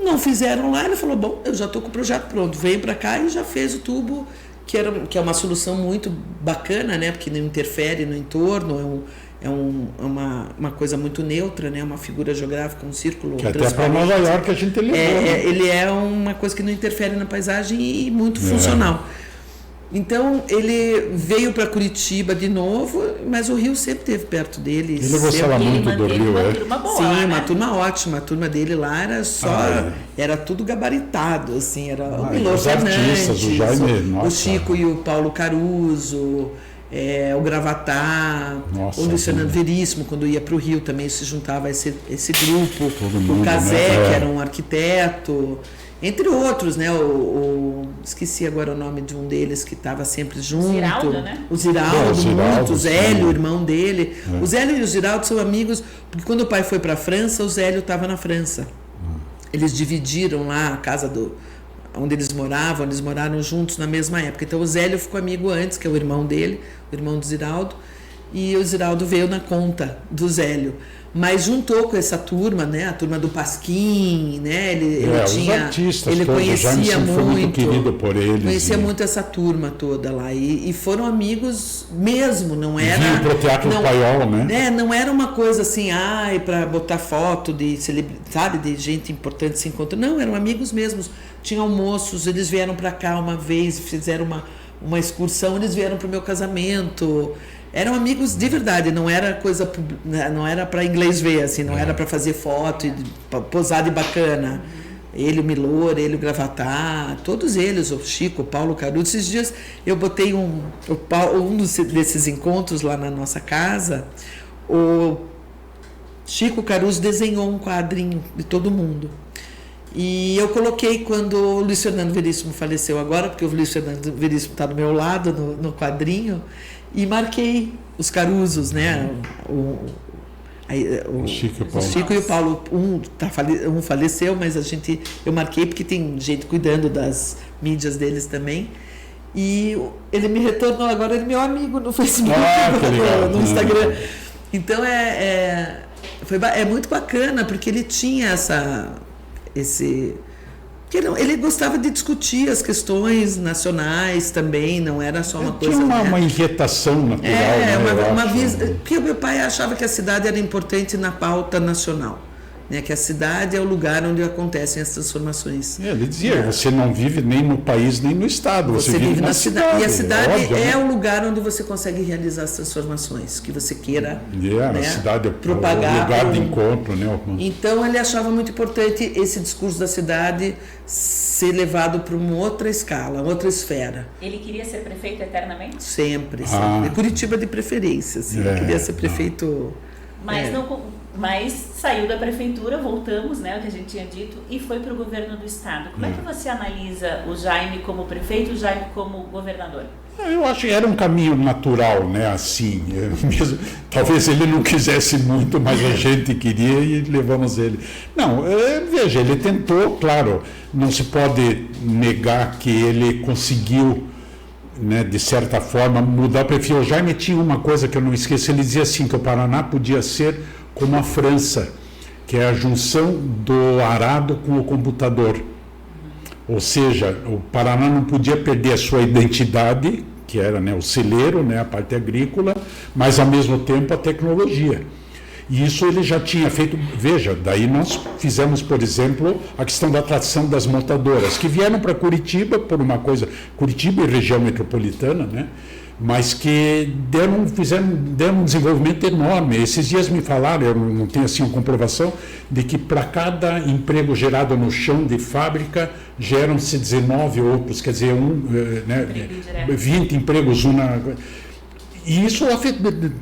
Não fizeram lá, ele falou, bom, eu já estou com o projeto pronto, veio para cá e já fez o tubo, que é uma solução muito bacana, né? Porque não interfere no entorno, é uma coisa muito neutra, né? Uma figura geográfica, um círculo que até para Nova York a gente levou. Ele é uma coisa que não interfere na paisagem e muito funcional. Então ele veio para Curitiba de novo, mas o Rio sempre esteve perto dele. Ele gostava muito do Rio, uma turma boa, sim, né? uma turma ótima. A turma dele lá era era tudo gabaritado, assim, era o Milor os artistas, o Jaime, o Chico e o Paulo Caruso, o Gravatá, o Luiz Fernando Veríssimo, quando ia para o Rio também se juntava a esse grupo, o Cazé, que era um arquiteto. Entre outros, né? Esqueci agora o nome de um deles que estava sempre junto. O Ziraldo, né? O Ziraldo, o Zélio, o irmão dele. O Zélio e o Ziraldo são amigos, porque quando o pai foi para a França, o Zélio estava na França. Eles dividiram lá a casa onde eles moraram juntos na mesma época. Então o Zélio ficou amigo antes, que é o irmão dele, o irmão do Ziraldo, e o Ziraldo veio na conta do Zélio. Mas juntou com essa turma, né? A turma do Pasquim, né? Ele tinha, os artistas ele todos, conhecia muito querido por eles. Conhecia muito essa turma toda lá e foram amigos mesmo, não era. Vinha pro Teatro Paiol, né? Não era uma coisa assim, para botar foto de sabe, de gente importante se encontrando. Não, eram amigos mesmos. Tinha almoços, eles vieram para cá uma vez, fizeram uma excursão, eles vieram para o meu casamento. Eram amigos de verdade, não era coisa, não era para inglês ver, assim, não era para fazer foto e posar de bacana. Ele, o Milor, ele, o Gravatá, todos eles, o Chico, o Paulo Caruso. Esses dias eu botei um desses encontros lá na nossa casa. O Chico Caruso desenhou um quadrinho de todo mundo. E eu coloquei quando o Luiz Fernando Veríssimo faleceu agora, porque o Luiz Fernando Veríssimo está do meu lado no quadrinho, e marquei os Carusos, né? O Chico e o Paulo. Um faleceu, mas eu marquei porque tem gente cuidando das mídias deles também. E ele me retornou agora, ele é meu amigo no Facebook, no Instagram. Então é muito bacana, porque ele tinha ele gostava de discutir as questões nacionais também, não era só uma coisa... Tinha uma inquietação natural. Porque o meu pai achava que a cidade era importante na pauta nacional, né? Que a cidade é o lugar onde acontecem as transformações. Ele dizia, você não vive nem no país nem no estado, você vive na cidade. E a cidade óbvio, é o lugar onde você consegue realizar as transformações que você queira, né? A cidade é propagar, o lugar de encontro, né? Então ele achava muito importante esse discurso da cidade ser levado para uma outra escala, outra esfera. Ele queria ser prefeito eternamente? Sempre. Curitiba de preferência, assim. Ele queria ser prefeito... Mas saiu da prefeitura, voltamos, né, o que a gente tinha dito, e foi para o governo do estado. Como é que você analisa o Jaime como prefeito e o Jaime como governador? Eu acho que era um caminho natural, né, assim, mesmo, talvez ele não quisesse muito, mas a gente queria e levamos ele. Não, veja, ele tentou, claro, não se pode negar que ele conseguiu, né, de certa forma, mudar o perfil. O Jaime tinha uma coisa que eu não esqueço, ele dizia assim, que o Paraná podia ser como a França, que é a junção do arado com o computador. Ou seja, o Paraná não podia perder a sua identidade, que era, né, o celeiro, né, a parte agrícola, mas ao mesmo tempo a tecnologia. E isso ele já tinha feito. Veja, daí nós fizemos, por exemplo, a questão da atração das montadoras, que vieram para Curitiba por uma coisa, Curitiba e região metropolitana, né? Mas que deram um desenvolvimento enorme. Esses dias me falaram, eu não tenho assim uma comprovação, de que para cada emprego gerado no chão de fábrica, geram-se 19 outros, quer dizer, 20 empregos, e isso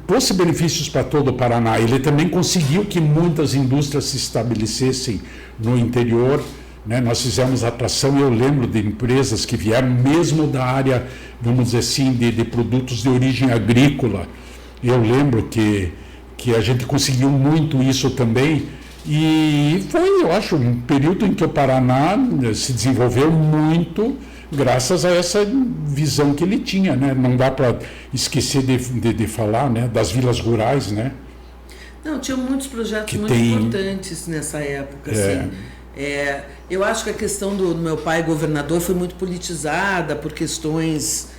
trouxe benefícios para todo o Paraná. Ele também conseguiu que muitas indústrias se estabelecessem no interior, né? Nós fizemos atração, eu lembro de empresas que vieram mesmo da área, vamos dizer assim, de produtos de origem agrícola. Eu lembro que a gente conseguiu muito isso também. E foi, eu acho, um período em que o Paraná se desenvolveu muito, graças a essa visão que ele tinha, né? Não dá para esquecer de falar, né? Das vilas rurais, né? Não, tinha muitos projetos muito importantes nessa época. Assim. Eu acho que a questão do meu pai governador foi muito politizada por questões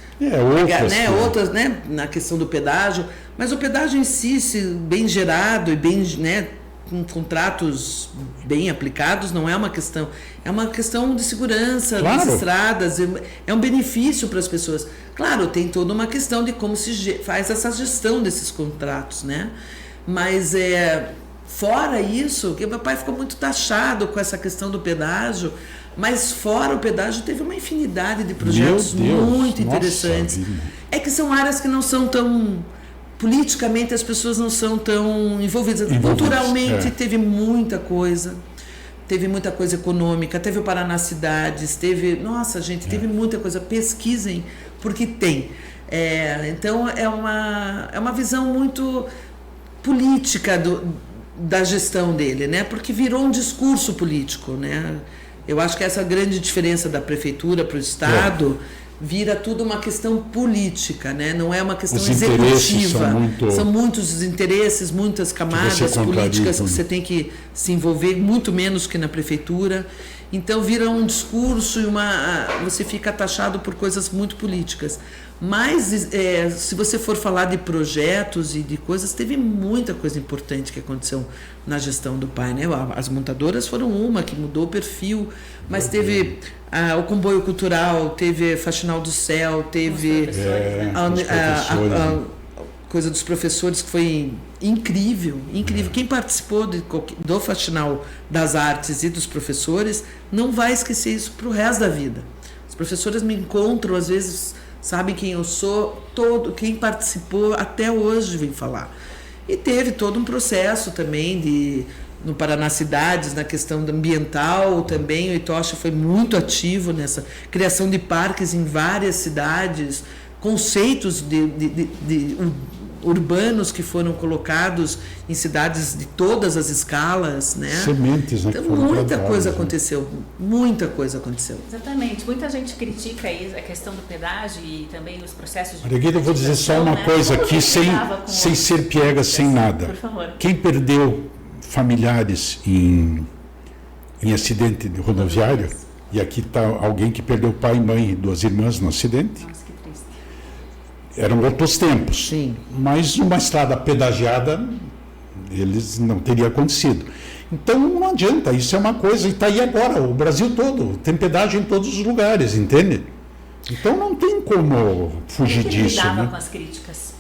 outras, né? Na questão do pedágio, mas o pedágio em si, se bem gerado e bem, né, com contratos bem aplicados, não é uma questão, é uma questão de segurança das estradas, é um benefício para as pessoas. Claro, tem toda uma questão de como se faz essa gestão desses contratos, né? Mas fora isso, que meu pai ficou muito taxado com essa questão do pedágio, mas fora o pedágio teve uma infinidade de projetos muito interessantes. É que são áreas que não são tão... Politicamente as pessoas não são tão envolvidas. Culturalmente teve muita coisa econômica, teve o Paraná Cidades, teve muita coisa. Pesquisem, porque tem. Então é uma visão muito política da gestão dele, né? Porque virou um discurso político, né? Eu acho que essa é a grande diferença da prefeitura para o Estado. Vira tudo uma questão política, né? Não é uma questão executiva. São muitos interesses, muitas camadas políticas que você tem que se envolver, muito menos que na prefeitura. Então vira um discurso e você fica taxado por coisas muito políticas. Mas se você for falar de projetos e de coisas, teve muita coisa importante que aconteceu na gestão do pai, né? As montadoras foram uma que mudou o perfil, mas teve o comboio cultural, teve Faxinal do Céu, teve a coisa dos professores, que foi incrível. Quem participou do Faxinal das Artes e dos professores não vai esquecer isso para o resto da vida. Os professores me encontram, às vezes, sabem quem eu sou, quem participou até hoje vem falar. E teve todo um processo também no Paraná Cidades, na questão ambiental também. O Itocha foi muito ativo nessa criação de parques em várias cidades, conceitos urbanos que foram colocados em cidades de todas as escalas, né? Sementes, né? Então, muita coisa aconteceu. Exatamente. Muita gente critica aí a questão do pedágio e também os processos de... Margarida, eu vou dizer só uma coisa aqui, sem ser piega, sem nada. Por favor. Quem perdeu familiares em acidente de rodoviário, e aqui está alguém que perdeu pai e mãe e 2 irmãs no acidente. Nossa, que triste. Eram outros tempos. Sim. Mas uma estrada pedagiada, eles não teria acontecido. Então não adianta, isso é uma coisa, e está aí agora, o Brasil todo, tem pedágio em todos os lugares, entende? Então não tem como fugir disso. Ele lidava né? com as críticas.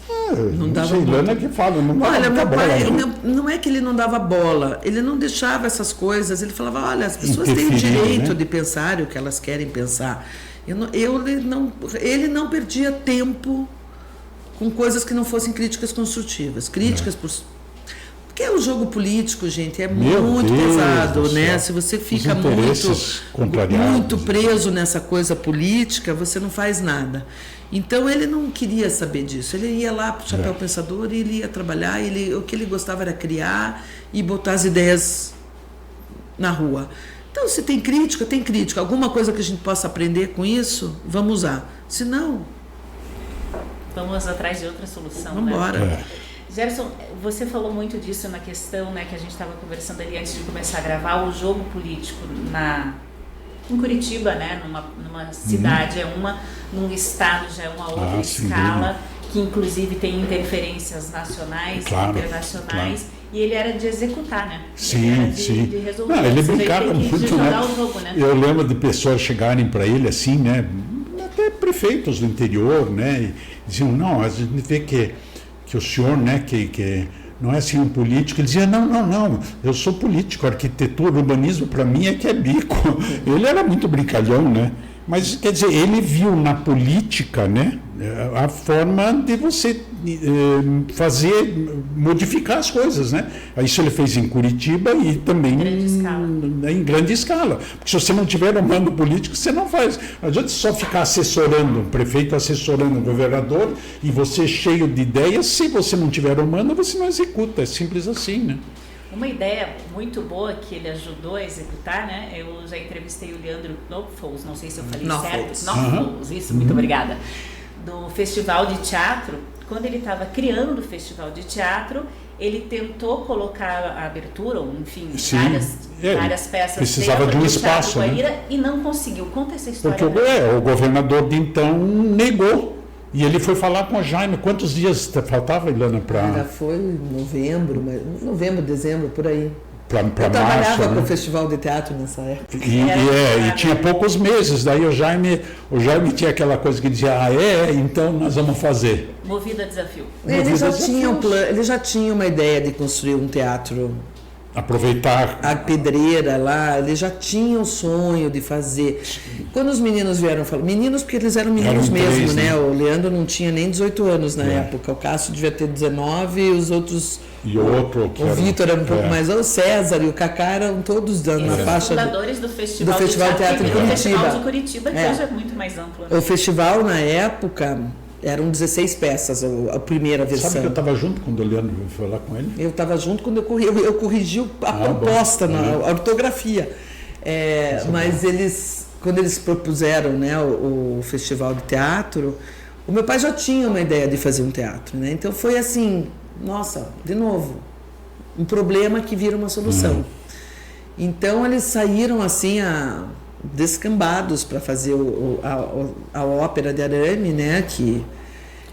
Não dava Ilana que fala, não dava Olha, meu bola, pai, não. não é que ele não dava bola, ele não deixava essas coisas, ele falava, olha, as pessoas têm o Interferir, direito, né? de pensar o que elas querem pensar. Ele não perdia tempo com coisas que não fossem críticas construtivas. Porque o jogo político, gente, é muito pesado, né? Se você fica muito preso nessa coisa política, você não faz nada. Então ele não queria saber disso. Ele ia lá para o Chapéu Pensador, ele ia trabalhar, o que ele gostava era criar e botar as ideias na rua. Então, se tem crítica, tem crítica. Alguma coisa que a gente possa aprender com isso, vamos usar. Se não, vamos atrás de outra solução. Vamos embora. Né? Gerson, você falou muito disso na questão, né, que a gente estava conversando ali antes de começar a gravar, o jogo político em Curitiba, né, numa cidade é uma, num estado já é uma outra escala, que inclusive tem interferências nacionais e internacionais. e ele era de executar, né? Sim, ele era sim. de resolver. Não, ele Ou seja, brincava tem que muito, jogar né? o jogo, né? Eu lembro de pessoas chegarem para ele assim, né? Até prefeitos do interior, né? E diziam, não, a gente vê que o senhor, né, que não é assim um político. Ele dizia, não, eu sou político, arquitetura, urbanismo para mim é que é bico. Ele era muito brincalhão, né? Mas, quer dizer, ele viu na política, né, a forma de você modificar as coisas, né? Isso ele fez em Curitiba e também em grande escala. Porque se você não tiver um mando político, você não faz. Não adianta só ficar assessorando, o prefeito assessorando o governador e você cheio de ideias. Se você não tiver um mando, você não executa. É simples assim, né? Uma ideia muito boa que ele ajudou a executar, né? Eu já entrevistei o Leandro Knopfels, não sei se eu falei certo. Knopfels, isso, muito obrigada. Do Festival de Teatro. Quando ele estava criando o Festival de Teatro, ele tentou colocar a abertura, ou enfim, várias peças precisava de um espaço, né? E não conseguiu. Conta essa história. Porque o governador de então negou. E ele foi falar com a Jaime. Quantos dias faltava, Ilana, para... Foi novembro, dezembro, por aí. Eu trabalhava março, com o Festival de Teatro nessa época. E tinha poucos meses. Daí o Jaime tinha aquela coisa que dizia, então nós vamos fazer. Movido a desafio. Ele já tinha uma ideia de construir um teatro. Aproveitar a pedreira lá, ele já tinha o sonho de fazer. Quando os meninos vieram falar, meninos porque eles eram meninos mesmo, né? O Leandro não tinha nem 18 anos na época, o Cássio devia ter 19 e os outros. E o Vitor era um pouco mais, o César e o Cacá eram todos na faixa. Fundadores do Festival de Teatro de Curitiba. Festival de Curitiba, que hoje é muito mais amplo. Né? O festival, na época, eram 16 peças, a primeira versão. Sabe que eu estava junto quando o Leandro foi lá com ele? Eu estava junto quando eu corrigi a proposta, a ortografia. Mas quando eles propuseram, né, o Festival de Teatro, o meu pai já tinha uma ideia de fazer um teatro. Né? Então foi assim, nossa, de novo, um problema que vira uma solução. Então eles saíram assim descambados para fazer a ópera de Arame, né?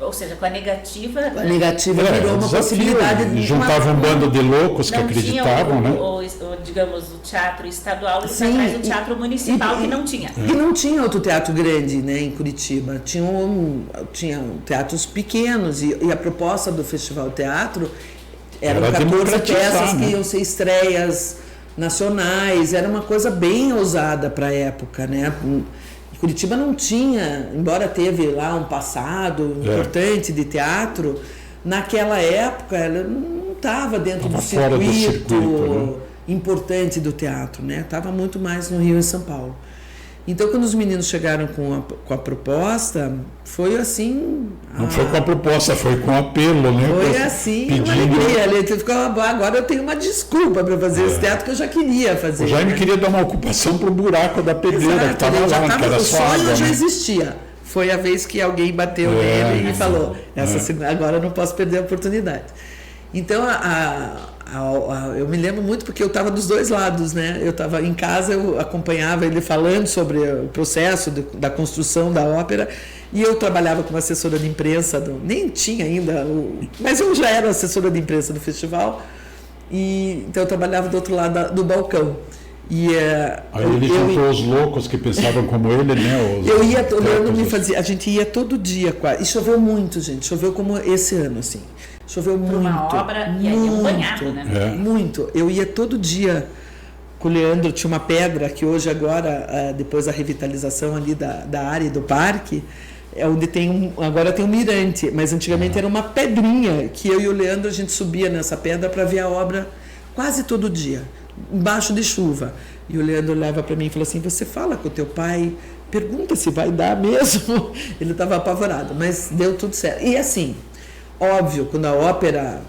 Ou seja, com a negativa virou uma possibilidade de juntava um bando de loucos que acreditavam, né? Digamos, o teatro estadual e atrás do teatro municipal que não tinha. E não tinha outro teatro grande, né, em Curitiba. Tinha teatros pequenos e a proposta do Festival Teatro eram 14 peças que iam ser estreias nacionais, era uma coisa bem ousada para a época, né? Curitiba não tinha, embora teve lá um passado importante de teatro, naquela época ela não estava dentro do circuito importante do teatro, né? Estava muito mais no Rio e São Paulo. Então, quando os meninos chegaram com a proposta, foi assim... Não foi com a proposta, foi com apelo, né? Foi assim, uma alegria. Ele ficou, agora eu tenho uma desculpa para fazer esse teatro que eu já queria fazer. O Jaime queria dar uma ocupação para o buraco da pedreira, que estava lá, que era só água. O sonho já existia. Foi a vez que alguém bateu nele e falou, agora eu não posso perder a oportunidade. Então, eu me lembro muito porque eu estava dos dois lados, né? Eu estava em casa, eu acompanhava ele falando sobre o processo da construção da ópera e eu trabalhava como assessora de imprensa, nem tinha ainda, mas eu já era assessora de imprensa do festival, então eu trabalhava do outro lado do balcão. Aí ele juntou os loucos que pensavam como ele, né? A gente ia todo dia quase. E choveu muito, gente. Choveu como esse ano, assim. Choveu muito. Uma obra e aí um banhado, né? Muito. Eu ia todo dia com o Leandro, tinha uma pedra que hoje agora, depois da revitalização ali da área e do parque, é onde agora tem um mirante, mas antigamente era uma pedrinha que eu e o Leandro a gente subia nessa pedra para ver a obra quase todo dia, embaixo de chuva. E o Leandro olhava para mim e falou assim: você fala com o teu pai, pergunta se vai dar mesmo. Ele estava apavorado, mas deu tudo certo. E assim, óbvio, quando a ópera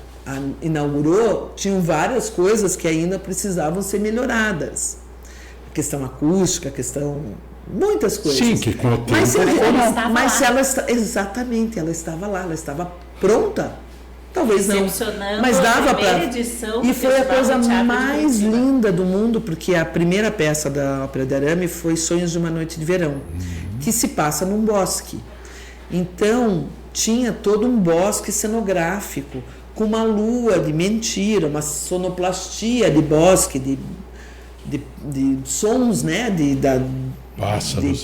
inaugurou, tinham várias coisas que ainda precisavam ser melhoradas. A questão acústica, muitas coisas. Sim, que com o tempo... Exatamente, ela estava lá, ela estava pronta. Talvez não, mas dava para... E foi a coisa mais linda do mundo, porque a primeira peça da Ópera de Arame foi Sonhos de uma Noite de Verão, que se passa num bosque. Então, tinha todo um bosque cenográfico, com uma lua de mentira, uma sonoplastia de bosque, de sons, né? De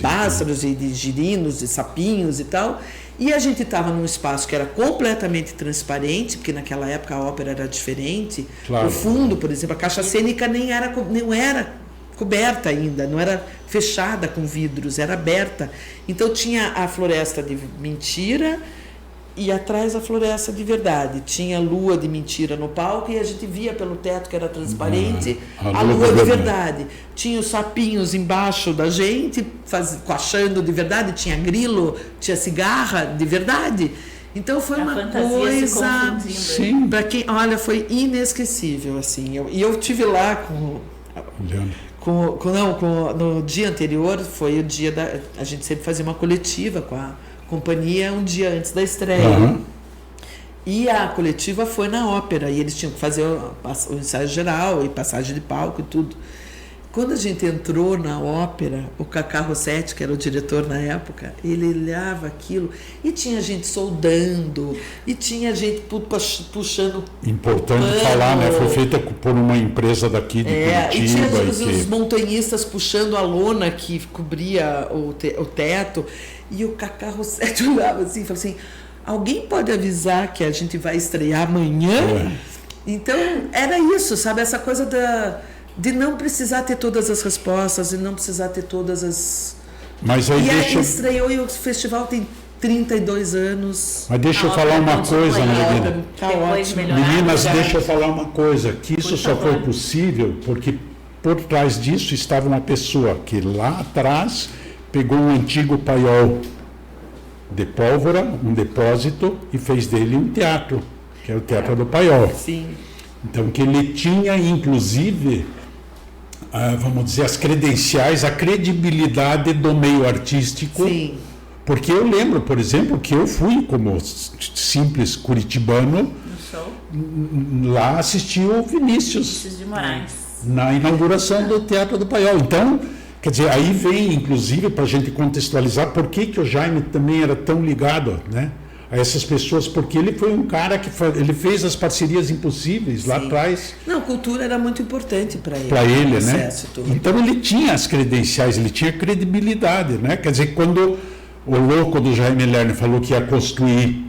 pássaros e de girinos, de sapinhos e tal. E a gente estava num espaço que era completamente transparente, porque naquela época a ópera era diferente. Claro. O fundo, por exemplo, a caixa cênica não era coberta ainda, não era fechada com vidros, era aberta. Então tinha a floresta de mentira e atrás a floresta de verdade. Tinha lua de mentira no palco e a gente via pelo teto que era transparente a lua de verdade. Tinha os sapinhos embaixo da gente, coachando de verdade, tinha grilo, tinha cigarra de verdade. Então foi uma coisa, sim, para quem, olha, foi inesquecível assim. E eu tive lá no dia anterior, foi o dia a gente sempre fazia uma coletiva com a companhia um dia antes da estreia. Uhum. E a coletiva foi na ópera, e eles tinham que fazer o ensaio geral e passagem de palco e tudo. Quando a gente entrou na ópera, o Cacá Rossetti, que era o diretor na época, ele olhava aquilo e tinha gente soldando, e tinha gente puxando. Importante falar, né? Foi feita por uma empresa daqui de Curitiba. E tinha os montanhistas puxando a lona que cobria o teto, e o Cacá Rossetti olhava assim e falava assim: alguém pode avisar que a gente vai estrear amanhã? Então, era isso, sabe? Essa coisa de não precisar ter todas as respostas, de não precisar ter todas as... Mas aí aí estreou e o festival tem 32 anos. Mas deixa eu falar uma coisa, Marina. Tá ótimo. Meninas, deixa eu falar uma coisa, que isso só foi possível porque por trás disso estava uma pessoa que lá atrás pegou um antigo paiol de pólvora, um depósito, e fez dele um teatro, que é o Teatro do Paiol. Sim. Então, que ele tinha, inclusive, vamos dizer, as credenciais, a credibilidade do meio artístico. Sim. Porque eu lembro, por exemplo, que eu fui, como simples curitibano, No show? lá assistir o Vinícius de Moraes. na inauguração do Teatro do Paiol. Então, quer dizer, aí vem, inclusive, para a gente contextualizar por que o Jaime também era tão ligado, né, a essas pessoas, porque ele foi um cara que ele fez as parcerias impossíveis lá atrás. Não, cultura era muito importante para ele. Para ele, né? Então ele tinha as credenciais, ele tinha credibilidade, né? Quer dizer, quando o louco do Jaime Lerner falou que ia construir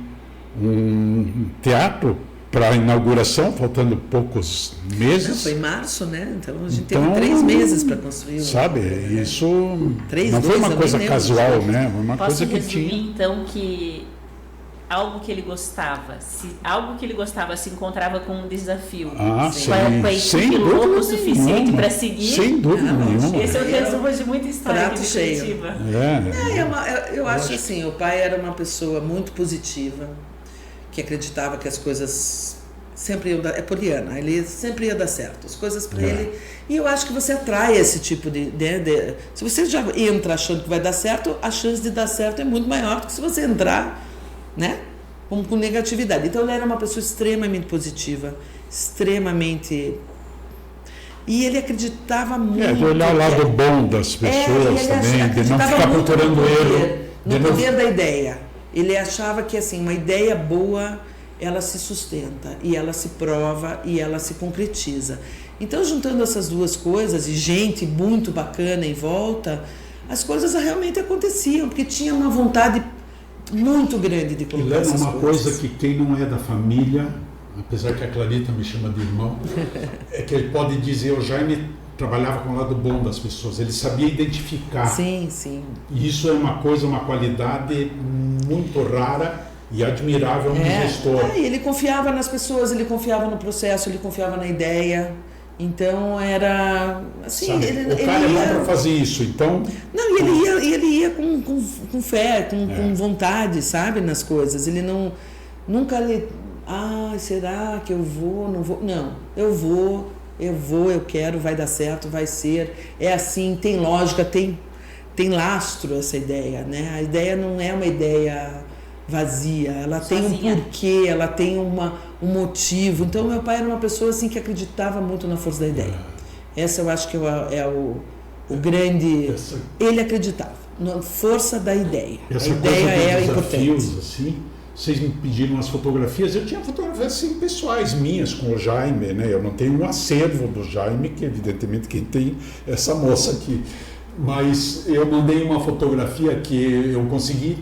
um teatro para a inauguração, faltando poucos meses. Não, foi em março, né? Então a gente teve 3 meses para construir. Sabe, isso não 2 foi uma coisa nem casual, lembro. né? Foi uma Posso coisa que resumir, tinha. então, que algo que ele gostava, se encontrava com um desafio. Sim. Com a equipe louco o suficiente para seguir. Sem dúvida nenhuma. Esse é o resumo de muita história aqui de Curitiba. Eu acho assim, o pai era uma pessoa muito positiva, que acreditava que as coisas sempre iam dar, é poliana, ele sempre ia dar certo, as coisas para ele, e eu acho que você atrai esse tipo se você já entra achando que vai dar certo, a chance de dar certo é muito maior do que se você entrar, né, com negatividade. Então ele era uma pessoa extremamente positiva, extremamente, e ele acreditava muito de olhar o lado bom das pessoas também, de não ficar procurando erro. No poder da ideia. Ele achava que assim, uma ideia boa, ela se sustenta, e ela se prova, e ela se concretiza. Então, juntando essas duas coisas, e gente muito bacana em volta, as coisas realmente aconteciam, porque tinha uma vontade muito grande de colocar essas coisas. Uma coisa que quem não é da família, apesar que a Clarita me chama de irmão, é que ele pode dizer, o Jaime trabalhava com o lado bom das pessoas, ele sabia identificar. Sim, sim. E isso é uma qualidade muito rara e admirável no gestor. E ele confiava nas pessoas, ele confiava no processo, ele confiava na ideia. Então era assim. O cara é bom para fazer isso, então. Não, e ele ia com fé, com vontade, sabe, nas coisas. Ele nunca será que eu vou? Não vou? Não, eu quero, vai dar certo, vai ser. É assim, tem lógica, tem lastro essa ideia, né? A ideia não é uma ideia vazia, ela tem um porquê, ela tem um motivo. Então meu pai era uma pessoa assim que acreditava muito na força da ideia. Essa eu acho que é o grande. Ele acreditava na força da ideia. Essa a ideia coisa é dos desafios, importante. assim, vocês me pediram umas fotografias, eu tinha fotografias assim, pessoais minhas com o Jaime, né? Eu não tenho um acervo do Jaime, que evidentemente quem tem é essa moça aqui. Mas eu mandei uma fotografia que eu consegui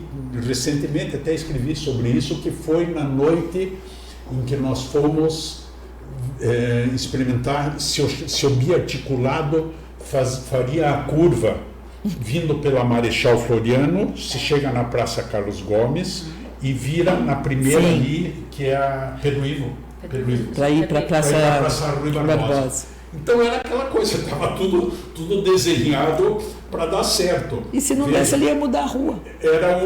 recentemente, até escrevi sobre isso, que foi na noite em que nós fomos experimentar se o biarticulado faria a curva vindo pela Marechal Floriano, se chega na Praça Carlos Gomes e vira na primeira Sim. ali, que é a Pedro Ivo. Para ir para a Praça Rui Barbosa. Então era aquela coisa, estava tudo desenhado para dar certo. E se não desse, ele ia mudar a rua. Era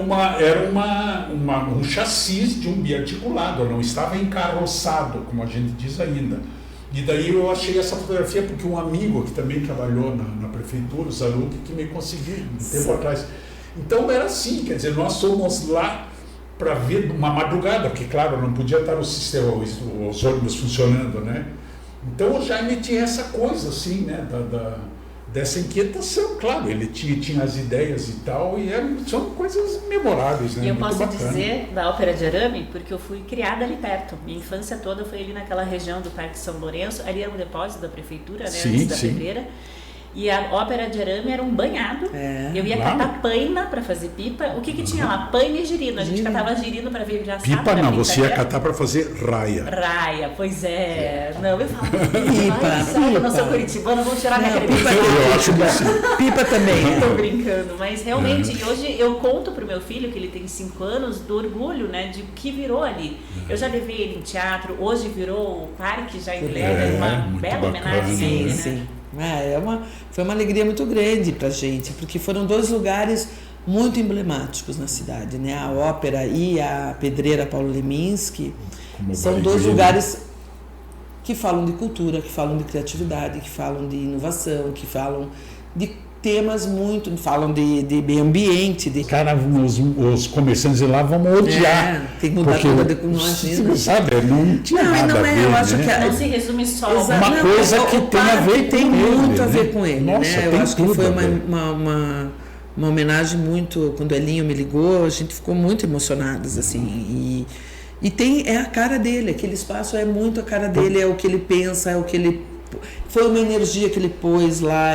um chassi de um biarticulado, não estava encarroçado, como a gente diz ainda. E daí eu achei essa fotografia porque um amigo que também trabalhou na prefeitura, o Zaruk, que me conseguiu um tempo atrás. Então era assim, quer dizer, nós fomos lá para ver uma madrugada, porque claro, não podia estar os ônibus funcionando, né? Então o Jaime tinha essa coisa assim, né, dessa inquietação, claro, ele tinha as ideias e tal, e são coisas memoráveis, né? E eu muito posso bacana. dizer da Ópera de Arame, porque eu fui criada ali perto. Minha infância toda foi ali naquela região do Parque São Lourenço, ali era um depósito da prefeitura, né, Sim, antes da sim. pedreira. E a Ópera de Arame era um banhado. Eu ia catar paina para fazer pipa. O que tinha lá? Paina e girino. A gente catava girino para ver virar Pipa não, você ia catar para fazer raia. Raia, pois é. Não, eu falo pipa. Eu não sou curitibana, vou tirar minha credencial. Eu acho que sim. Pipa também. Estou brincando, mas realmente, e hoje eu conto pro meu filho, que ele tem 5 anos, do orgulho, né, de que virou ali. Eu já levei ele em teatro, hoje virou o Parque Jaime Lerner, uma muito bela bacana. homenagem a ele, né? Sim. Foi uma alegria muito grande para a gente, porque foram 2 lugares muito emblemáticos na cidade, né? A Ópera e a Pedreira Paulo Leminski são 2 lugares que falam de cultura, que falam de criatividade, que falam de inovação, que falam de temas muito, falam de meio ambiente. Cara, os comerciantes de lá vão odiar. Tem que mudar toda a decoração. Sabe, não tinha nada a ver, eu acho né? que Não se resume só Uma coisa que tem a ver tem com ele, muito a né? ver com ele, Nossa, né? Eu tem acho que tudo foi a ver. uma homenagem muito, quando o Elinho me ligou, a gente ficou muito emocionados, assim, e é a cara dele, aquele espaço é muito a cara dele, é o que ele pensa, é o que ele, foi uma energia que ele pôs lá,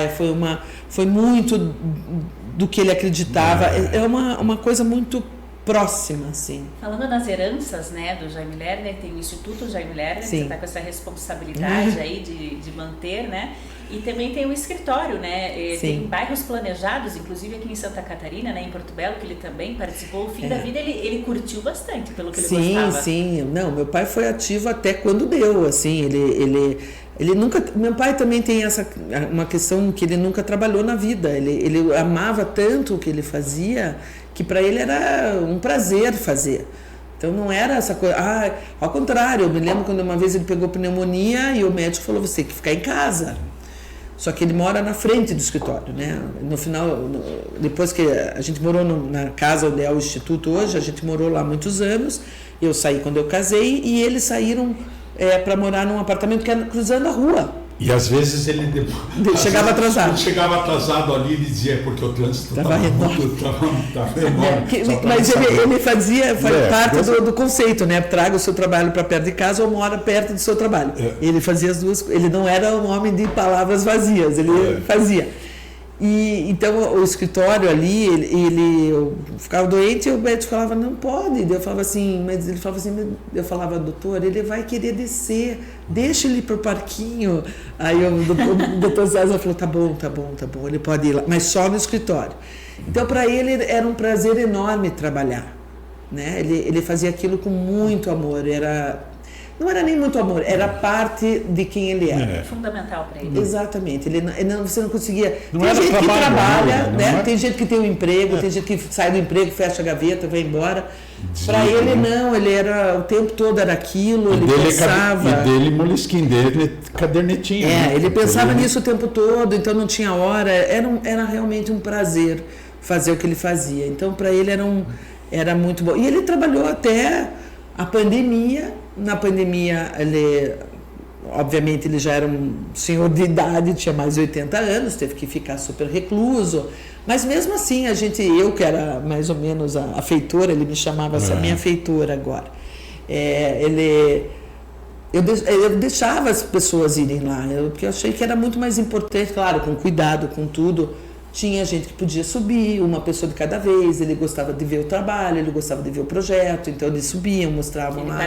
foi muito do que ele acreditava, é uma coisa muito próxima, assim. Falando nas heranças, né, do Jaime Lerner, tem o Instituto Jaime Lerner, que Sim. você está com essa responsabilidade aí de manter, né? E também tem o escritório, né? Tem bairros planejados, inclusive aqui em Santa Catarina, né, em Porto Belo, que ele também participou. O fim da vida ele curtiu bastante, pelo que ele gostava. Sim. Não, meu pai foi ativo até quando deu, assim, ele nunca, meu pai também tem uma questão que ele nunca trabalhou na vida, ele amava tanto o que ele fazia, que para ele era um prazer fazer. Então não era essa coisa, ao contrário, eu me lembro quando uma vez ele pegou pneumonia e o médico falou, você tem que ficar em casa. Só que ele mora na frente do escritório, né? No final, depois que a gente morou na casa onde é o instituto hoje, a gente morou lá muitos anos, eu saí quando eu casei e eles saíram para morar num apartamento que era cruzando a rua. E às vezes ele chegava atrasado. Ele chegava atrasado ali e dizia porque o trânsito estava enorme. enorme. Mas ele faz parte do conceito, né? Traga o seu trabalho para perto de casa ou mora perto do seu trabalho. Ele fazia as duas, ele não era um homem de palavras vazias, ele fazia. E então o escritório ali, eu ficava doente e o médico falava, não pode. Eu falava assim, eu falava, doutor, ele vai querer descer, deixa ele ir pro parquinho. Aí o doutor César falou, tá bom, ele pode ir lá, mas só no escritório. Então para ele era um prazer enorme trabalhar, né? Ele fazia aquilo com muito amor, não era nem muito amor, era parte de quem ele era. Fundamental para ele. Exatamente. Você não conseguia. Não tem gente que trabalha, né? Tem gente que tem um emprego, tem gente que sai do emprego, fecha a gaveta, vai embora. Para ele não, ele era o tempo todo era aquilo, ele pensava. E dele, Moleskine, dele, cadernetinho. Ele pensava nisso o tempo todo, então não tinha hora. Era realmente um prazer fazer o que ele fazia. Então para ele era muito bom. E ele trabalhou até a pandemia. Na pandemia, obviamente ele já era um senhor de idade, tinha mais de 80 anos, teve que ficar super recluso, mas mesmo assim eu que era mais ou menos a feitora, ele me chamava assim, a minha feitora agora, eu deixava as pessoas irem lá, porque eu achei que era muito mais importante, claro, com cuidado, com tudo. Tinha gente que podia subir, uma pessoa de cada vez, ele gostava de ver o trabalho, ele gostava de ver o projeto, então eles subiam, mostravam lá.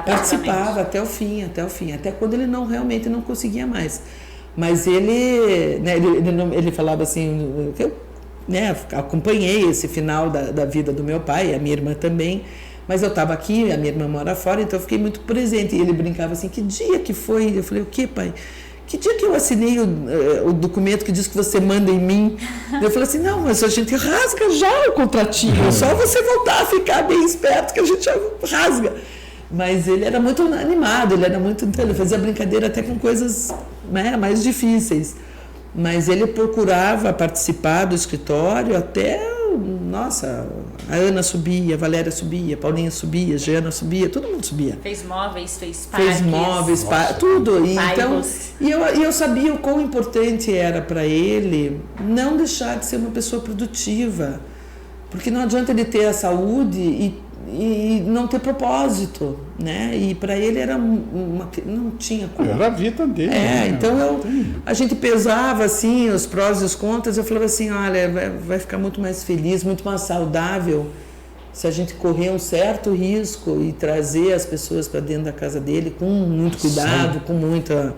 Participava até o fim, até quando ele realmente não conseguia mais. Mas ele, né, ele falava assim, eu, né, acompanhei esse final da vida do meu pai, a minha irmã também, mas eu estava aqui, a minha irmã mora fora, então eu fiquei muito presente. E ele brincava assim, que dia que foi? Eu falei, o que, pai? Que dia que eu assinei o documento que diz que você manda em mim? Eu falei assim, não, mas a gente rasga já o contratinho, é só você voltar a ficar bem esperto que a gente já rasga. Mas ele era muito animado, então ele fazia brincadeira até com coisas, né, mais difíceis. Mas ele procurava participar do escritório até, nossa, a Ana subia, a Valéria subia, a Paulinha subia, a Jeana subia, todo mundo subia. Fez móveis, fez parques. Tudo. E, então, eu sabia o quão importante era para ele não deixar de ser uma pessoa produtiva. Porque não adianta ele ter a saúde e não ter propósito, né? E para ele era não tinha como. Era a vida dele. Então a gente pesava assim os prós e os contras. Eu falava assim, olha, vai ficar muito mais feliz, muito mais saudável se a gente correr um certo risco e trazer as pessoas para dentro da casa dele com muito cuidado, com muita,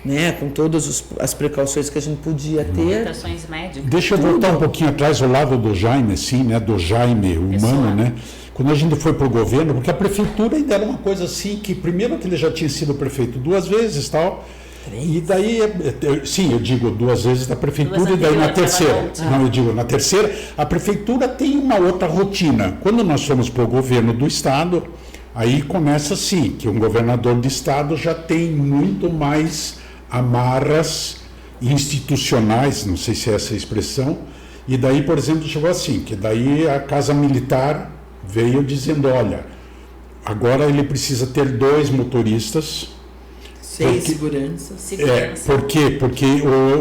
né, com todas as precauções que a gente podia ter. Orientações médicas. Deixa eu voltar um pouquinho atrás ao lado do Jaime, assim, né, do Jaime humano, né? Quando a gente foi para o governo, porque a prefeitura ainda era uma coisa assim, que primeiro que ele já tinha sido prefeito 2 vezes, tal, e daí, sim, eu digo 2 vezes da prefeitura e daí na terceira. Não, eu digo na terceira, a prefeitura tem uma outra rotina. Quando nós fomos para o governo do estado, aí começa assim, que um governador de estado já tem muito mais amarras institucionais, não sei se é essa a expressão, e daí, por exemplo, chegou assim, que daí a Casa Militar veio dizendo, olha, agora ele precisa ter 2 motoristas. 6 seguranças. Por quê? Porque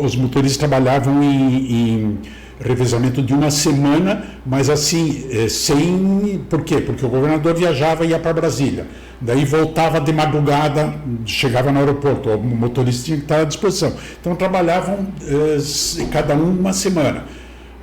os motoristas trabalhavam em revezamento de 1 semana, mas assim, sem... Por quê? Porque o governador viajava e ia para Brasília. Daí voltava de madrugada, chegava no aeroporto, o motorista tinha que estar à disposição. Então trabalhavam cada um 1 semana.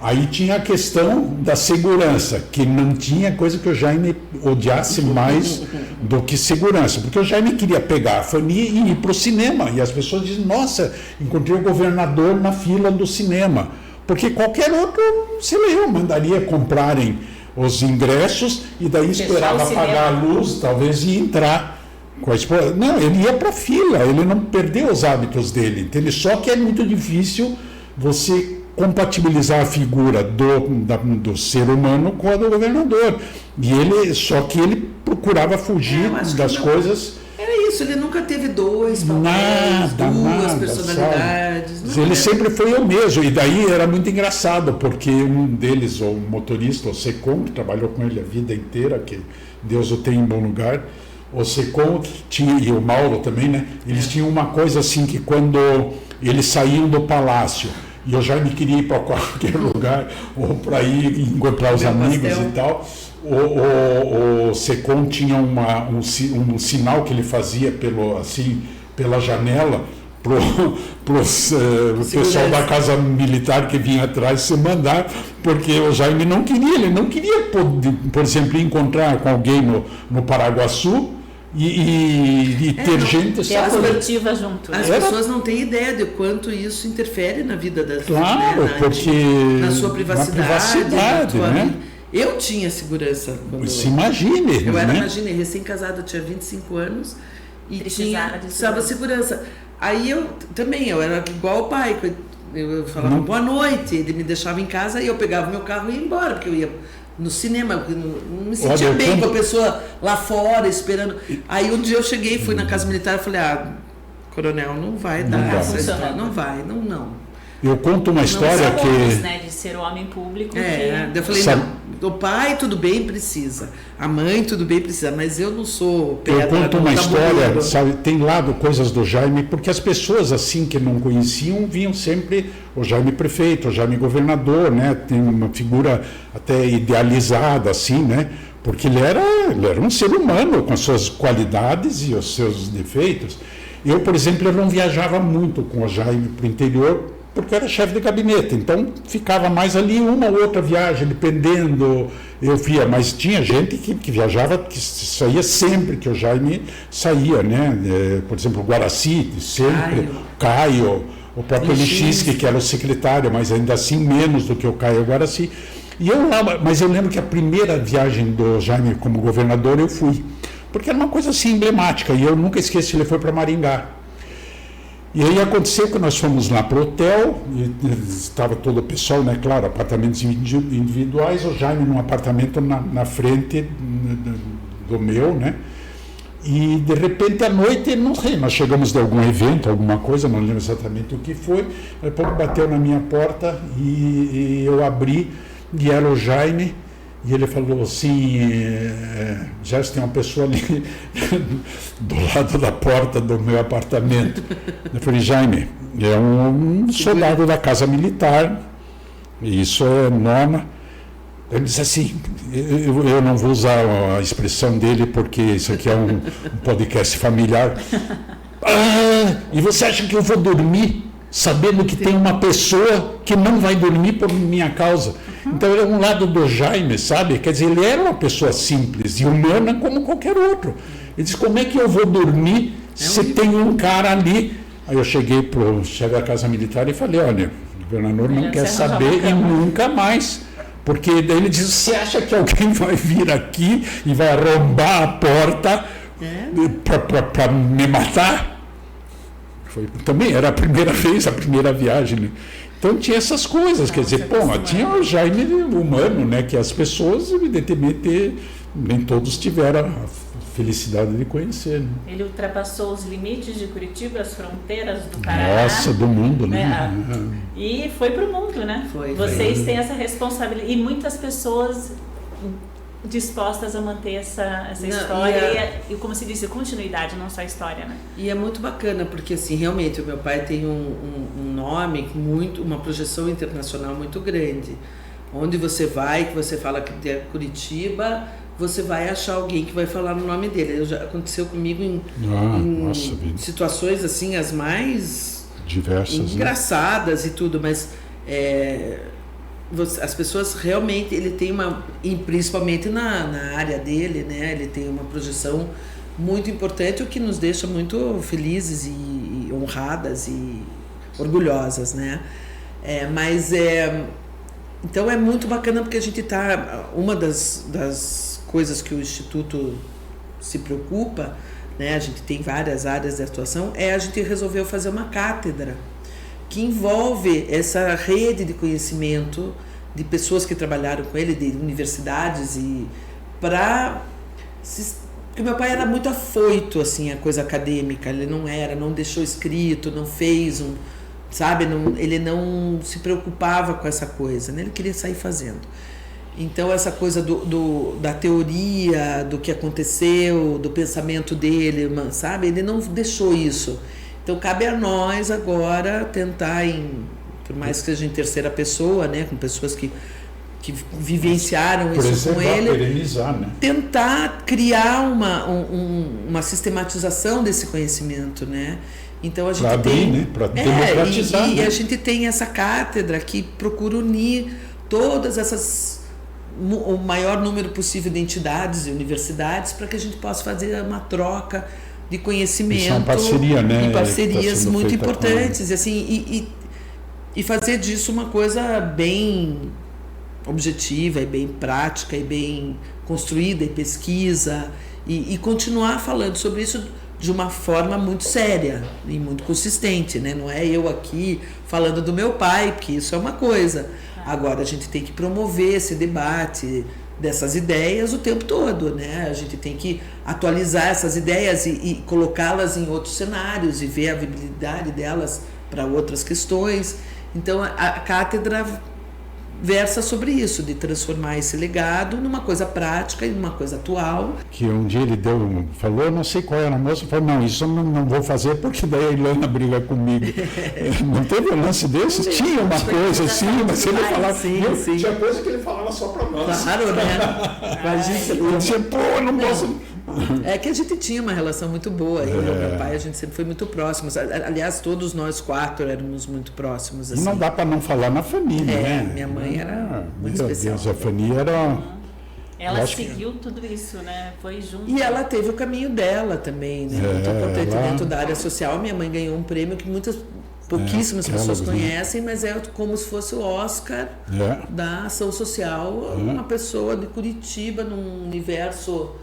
Aí tinha a questão da segurança, que não tinha coisa que o Jaime odiasse mais do que segurança, porque o Jaime queria pegar a família e ir para o cinema, e as pessoas dizem, nossa, encontrei o governador na fila do cinema, porque qualquer outro, sei lá, eu mandaria comprarem os ingressos e daí esperava apagar a luz, talvez, e entrar com a esposa. Não, ele ia para a fila, ele não perdeu os hábitos dele, entende? Só que é muito difícil você compatibilizar a figura do ser humano com a do governador. Só que ele procurava fugir das coisas. Era isso, ele nunca teve 2 papéis, 2 personalidades. Ele sempre foi o mesmo. E daí era muito engraçado, porque um deles, o motorista, o Secom, que trabalhou com ele a vida inteira, que Deus o tem em bom lugar, o Secom tinha, e o Mauro também, né? Eles tinham uma coisa assim, que quando eles saíam do palácio, e eu já me queria ir para qualquer lugar, ou para ir encontrar os amigos e tal. O Secom tinha um sinal que ele fazia pela janela para o pessoal da Casa Militar que vinha atrás se mandar, porque o Jaime não queria, por exemplo, encontrar com alguém no Paraguaçu, e ter gente... Ter a coletiva junto. As pessoas não têm ideia de quanto isso interfere na vida das pessoas. Claro, porque... Na sua privacidade, né? Eu tinha segurança. Se imagine, eu era, né? Imagine, recém-casada, eu tinha 25 anos e precisava de segurança. Aí eu era igual o pai, eu falava boa noite, ele me deixava em casa e eu pegava meu carro e ia embora, porque eu ia no cinema, não me sentia bem com a pessoa lá fora esperando. Aí um dia eu cheguei, fui na Casa Militar e falei, coronel, não vai dar essa história, não vai. Eu conto uma história não sabemos, que... né, de ser homem público. Eu falei, Sabe- não, o pai tudo bem precisa, a mãe tudo bem precisa, mas eu não sou pedra Eu conto no uma tabuleiro. história, sabe, tem lado coisas do Jaime, porque as pessoas assim que não conheciam viam sempre o Jaime prefeito, o Jaime governador, né? Tem uma figura até idealizada assim, né? Porque ele era um ser humano com as suas qualidades e os seus defeitos. Eu, por exemplo, eu não viajava muito com o Jaime para o interior, porque eu era chefe de gabinete, então ficava mais ali uma ou outra viagem, dependendo, eu via, mas tinha gente que viajava, que saía sempre que o Jaime saía, né? Por exemplo, o Guaraci, sempre, Caio, o próprio Lichinsky, que era o secretário, mas ainda assim menos do que o Caio Guaraci. E eu lá, mas eu lembro que a primeira viagem do Jaime como governador eu fui, porque era uma coisa assim emblemática, e eu nunca esqueci, ele foi para Maringá. E aí aconteceu que nós fomos lá para o hotel, e estava todo o pessoal, né, claro, apartamentos individuais, o Jaime num apartamento na frente do meu, né, e de repente à noite, não sei, nós chegamos de algum evento, alguma coisa, não lembro exatamente o que foi, depois bateu na minha porta e eu abri, e era o Jaime. E ele falou assim, já tem uma pessoa ali do lado da porta do meu apartamento. Eu falei, Jaime, é um soldado da Casa Militar, isso é norma. Ele disse assim, eu não vou usar a expressão dele porque isso aqui é um podcast familiar. E você acha que eu vou dormir sabendo que tem uma pessoa que não vai dormir por minha causa? Então é um lado do Jaime, sabe? Quer dizer, ele era uma pessoa simples e humana como qualquer outro. Ele disse, como é que eu vou dormir se tem um cara ali? Aí eu cheguei para o chefe da Casa Militar e falei, olha, o governador não quer saber e nunca mais. Porque daí ele disse, você acha que alguém vai vir aqui e vai arrombar a porta para me matar? Também era a primeira vez, a primeira viagem, né? Então tinha essas coisas, quer dizer, tinha o Jaime humano, né? Que as pessoas, evidentemente, nem todos tiveram a felicidade de conhecer. Né? Ele ultrapassou os limites de Curitiba, as fronteiras do Paraná. Nossa, do mundo, né? E foi para o mundo, né? Vocês têm essa responsabilidade. E muitas pessoas dispostas a manter essa história e, como se disse, continuidade, não só história, né? E é muito bacana, porque assim, realmente o meu pai tem um nome, uma projeção internacional muito grande. Onde você vai, que você fala que é Curitiba, você vai achar alguém que vai falar no nome dele. Já aconteceu comigo em situações assim, as mais diversas, engraçadas, né? E tudo, mas as pessoas realmente, ele tem principalmente na área dele, né? Ele tem uma projeção muito importante, o que nos deixa muito felizes e honradas e orgulhosas, né? Então é muito bacana, porque a gente uma das coisas que o Instituto se preocupa, né? A gente tem várias áreas de atuação, a gente resolveu fazer uma cátedra que envolve essa rede de conhecimento de pessoas que trabalharam com ele, de universidades, e porque meu pai era muito afoito assim a coisa acadêmica, ele não deixou escrito, não fez ele não se preocupava com essa coisa, né? Ele queria sair fazendo. Então essa coisa da teoria, do que aconteceu, do pensamento dele, sabe? Ele não deixou isso. Então cabe a nós agora tentar, por mais que seja em terceira pessoa, né, com pessoas que vivenciaram isso com ele, perenizar, né? tentar criar uma sistematização desse conhecimento, né? Então a gente para democratizar, e a gente tem essa cátedra que procura unir todas o maior número possível de entidades e universidades, para que a gente possa fazer uma troca de conhecimento. Isso é uma parceria, né? E parcerias tá muito importantes, e assim, e fazer disso uma coisa bem objetiva e bem prática e bem construída, e pesquisa, e continuar falando sobre isso de uma forma muito séria e muito consistente, né? Não é eu aqui falando do meu pai, porque isso é uma coisa. Agora a gente tem que promover esse debate dessas ideias o tempo todo, né? A gente tem que atualizar essas ideias e colocá-las em outros cenários e ver a viabilidade delas para outras questões. Então, a cátedra versa sobre isso, de transformar esse legado numa coisa prática e numa coisa atual. Que um dia ele falou, eu não sei qual era a moça, falou, não, isso eu não vou fazer porque daí a Ilana briga comigo. Não teve um lance desse? Tinha uma coisa assim, mas ele falava, sim. Tinha coisa que ele falava só para nós. Claro, né? Eu dizia, pô, eu não posso... É que a gente tinha uma relação muito boa, eu e o meu pai, a gente sempre foi muito próximos. Aliás, todos nós 4 éramos muito próximos. Assim. E não dá para não falar na família, né? Minha mãe era muito meu especial. Deus, a Fanny era... Ela seguiu tudo isso, né? Foi junto. E ela teve o caminho dela também, né? Muito importante dentro da área social. Minha mãe ganhou um prêmio que pouquíssimas pessoas conhecem, mas é como se fosse o Oscar da ação social. Uma pessoa de Curitiba, num universo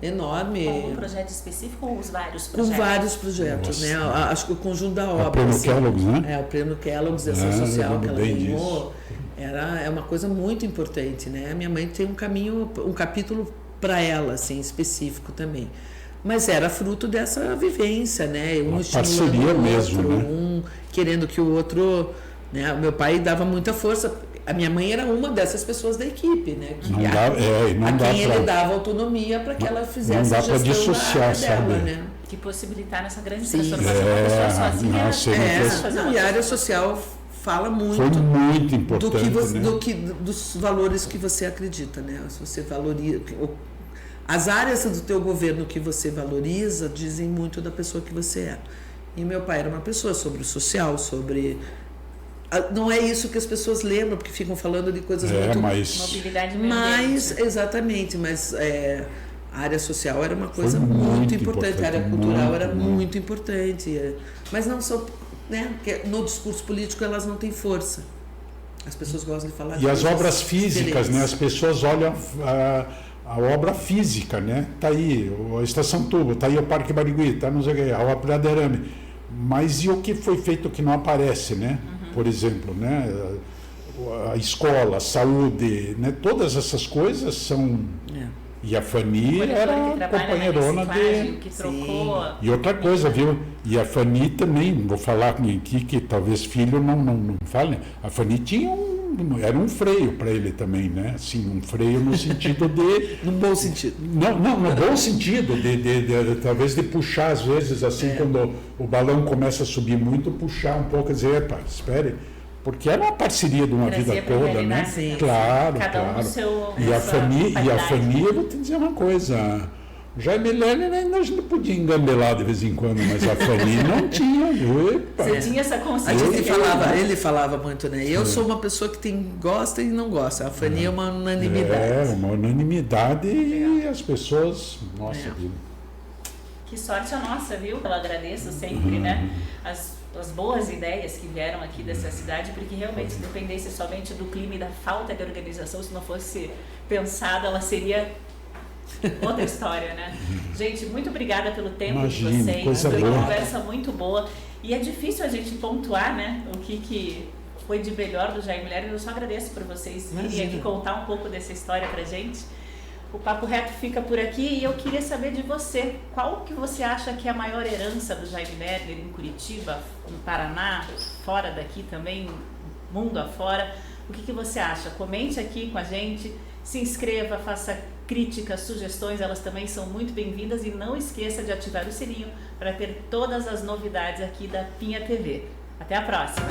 enorme. Com algum projeto específico ou os vários projetos? Com vários projetos, né? Acho que o conjunto da obra. O prêmio Kellogg's, né? O prêmio Kellogg's de ação social que ela ganhou. É uma coisa muito importante, né? A minha mãe tem um capítulo para ela, assim, específico também. Mas era fruto dessa vivência, né? Uma parceria mesmo, né? Um querendo que o outro... Né? O meu pai dava muita força. A minha mãe era uma dessas pessoas da equipe, né? Ele dava autonomia para que ela fizesse a gestão da dela, né? Que possibilitar essa grande transformação da pessoa sozinha. E a área social fala muito, foi muito importante, dos valores que você acredita, né? Se você valoriza... As áreas do teu governo que você valoriza dizem muito da pessoa que você é. E meu pai era uma pessoa sobre o social, sobre... Não é isso que as pessoas lembram, porque ficam falando de coisas muito... Mobilidade exatamente, mas a área social era uma coisa muito importante, a área cultural era muito importante. Mas não só... Né? Porque no discurso político elas não têm força. As pessoas gostam de falar... E as obras físicas, né? As pessoas olham a obra física, né? Tá aí a Estação Tubo, tá aí o Parque Barigui, tá não sei o que, a Ópera de Arame. Mas e o que foi feito que não aparece, né? Por exemplo, né? A escola, a saúde, né? Todas essas coisas são... E a Fanny era companheirona que trocou. E outra coisa, viu? E a Fanny também, vou falar aqui que talvez filho não fale, a Fanny tinha era um freio para ele também, né? Assim, um freio no sentido de... No bom sentido. Não, no bom sentido, de talvez de puxar às vezes, assim, quando o balão começa a subir muito, puxar um pouco e dizer, epa, espere. Porque era uma parceria de uma vida toda, né? Sim. Claro, Cada um claro. seu, E a Fanny, eu vou te dizer uma coisa, o Jaime Lerner ainda a gente podia engambelar de vez em quando, mas a Fanny não tinha. Epa. Você tinha essa consciência? Ele falava muito, né? Eu sou uma pessoa que gosta e não gosta. A Fanny é uma unanimidade. Uma unanimidade e as pessoas... Nossa, vida. Que sorte a nossa, viu? Eu agradeço sempre, né? As boas ideias que vieram aqui dessa cidade, porque realmente se dependesse somente do clima e da falta de organização, se não fosse pensada, ela seria outra história, né? Gente, muito obrigada pelo tempo de vocês. Foi uma conversa muito boa. E é difícil a gente pontuar, né? O que foi de melhor do Jaime Lerner. Eu só agradeço por vocês virem aqui contar um pouco dessa história pra gente. O Papo Reto fica por aqui e eu queria saber de você, qual que você acha que é a maior herança do Jaime Lerner em Curitiba, no Paraná, fora daqui também, mundo afora? O que você acha? Comente aqui com a gente, se inscreva, faça críticas, sugestões, elas também são muito bem-vindas e não esqueça de ativar o sininho para ter todas as novidades aqui da Pinha TV. Até a próxima!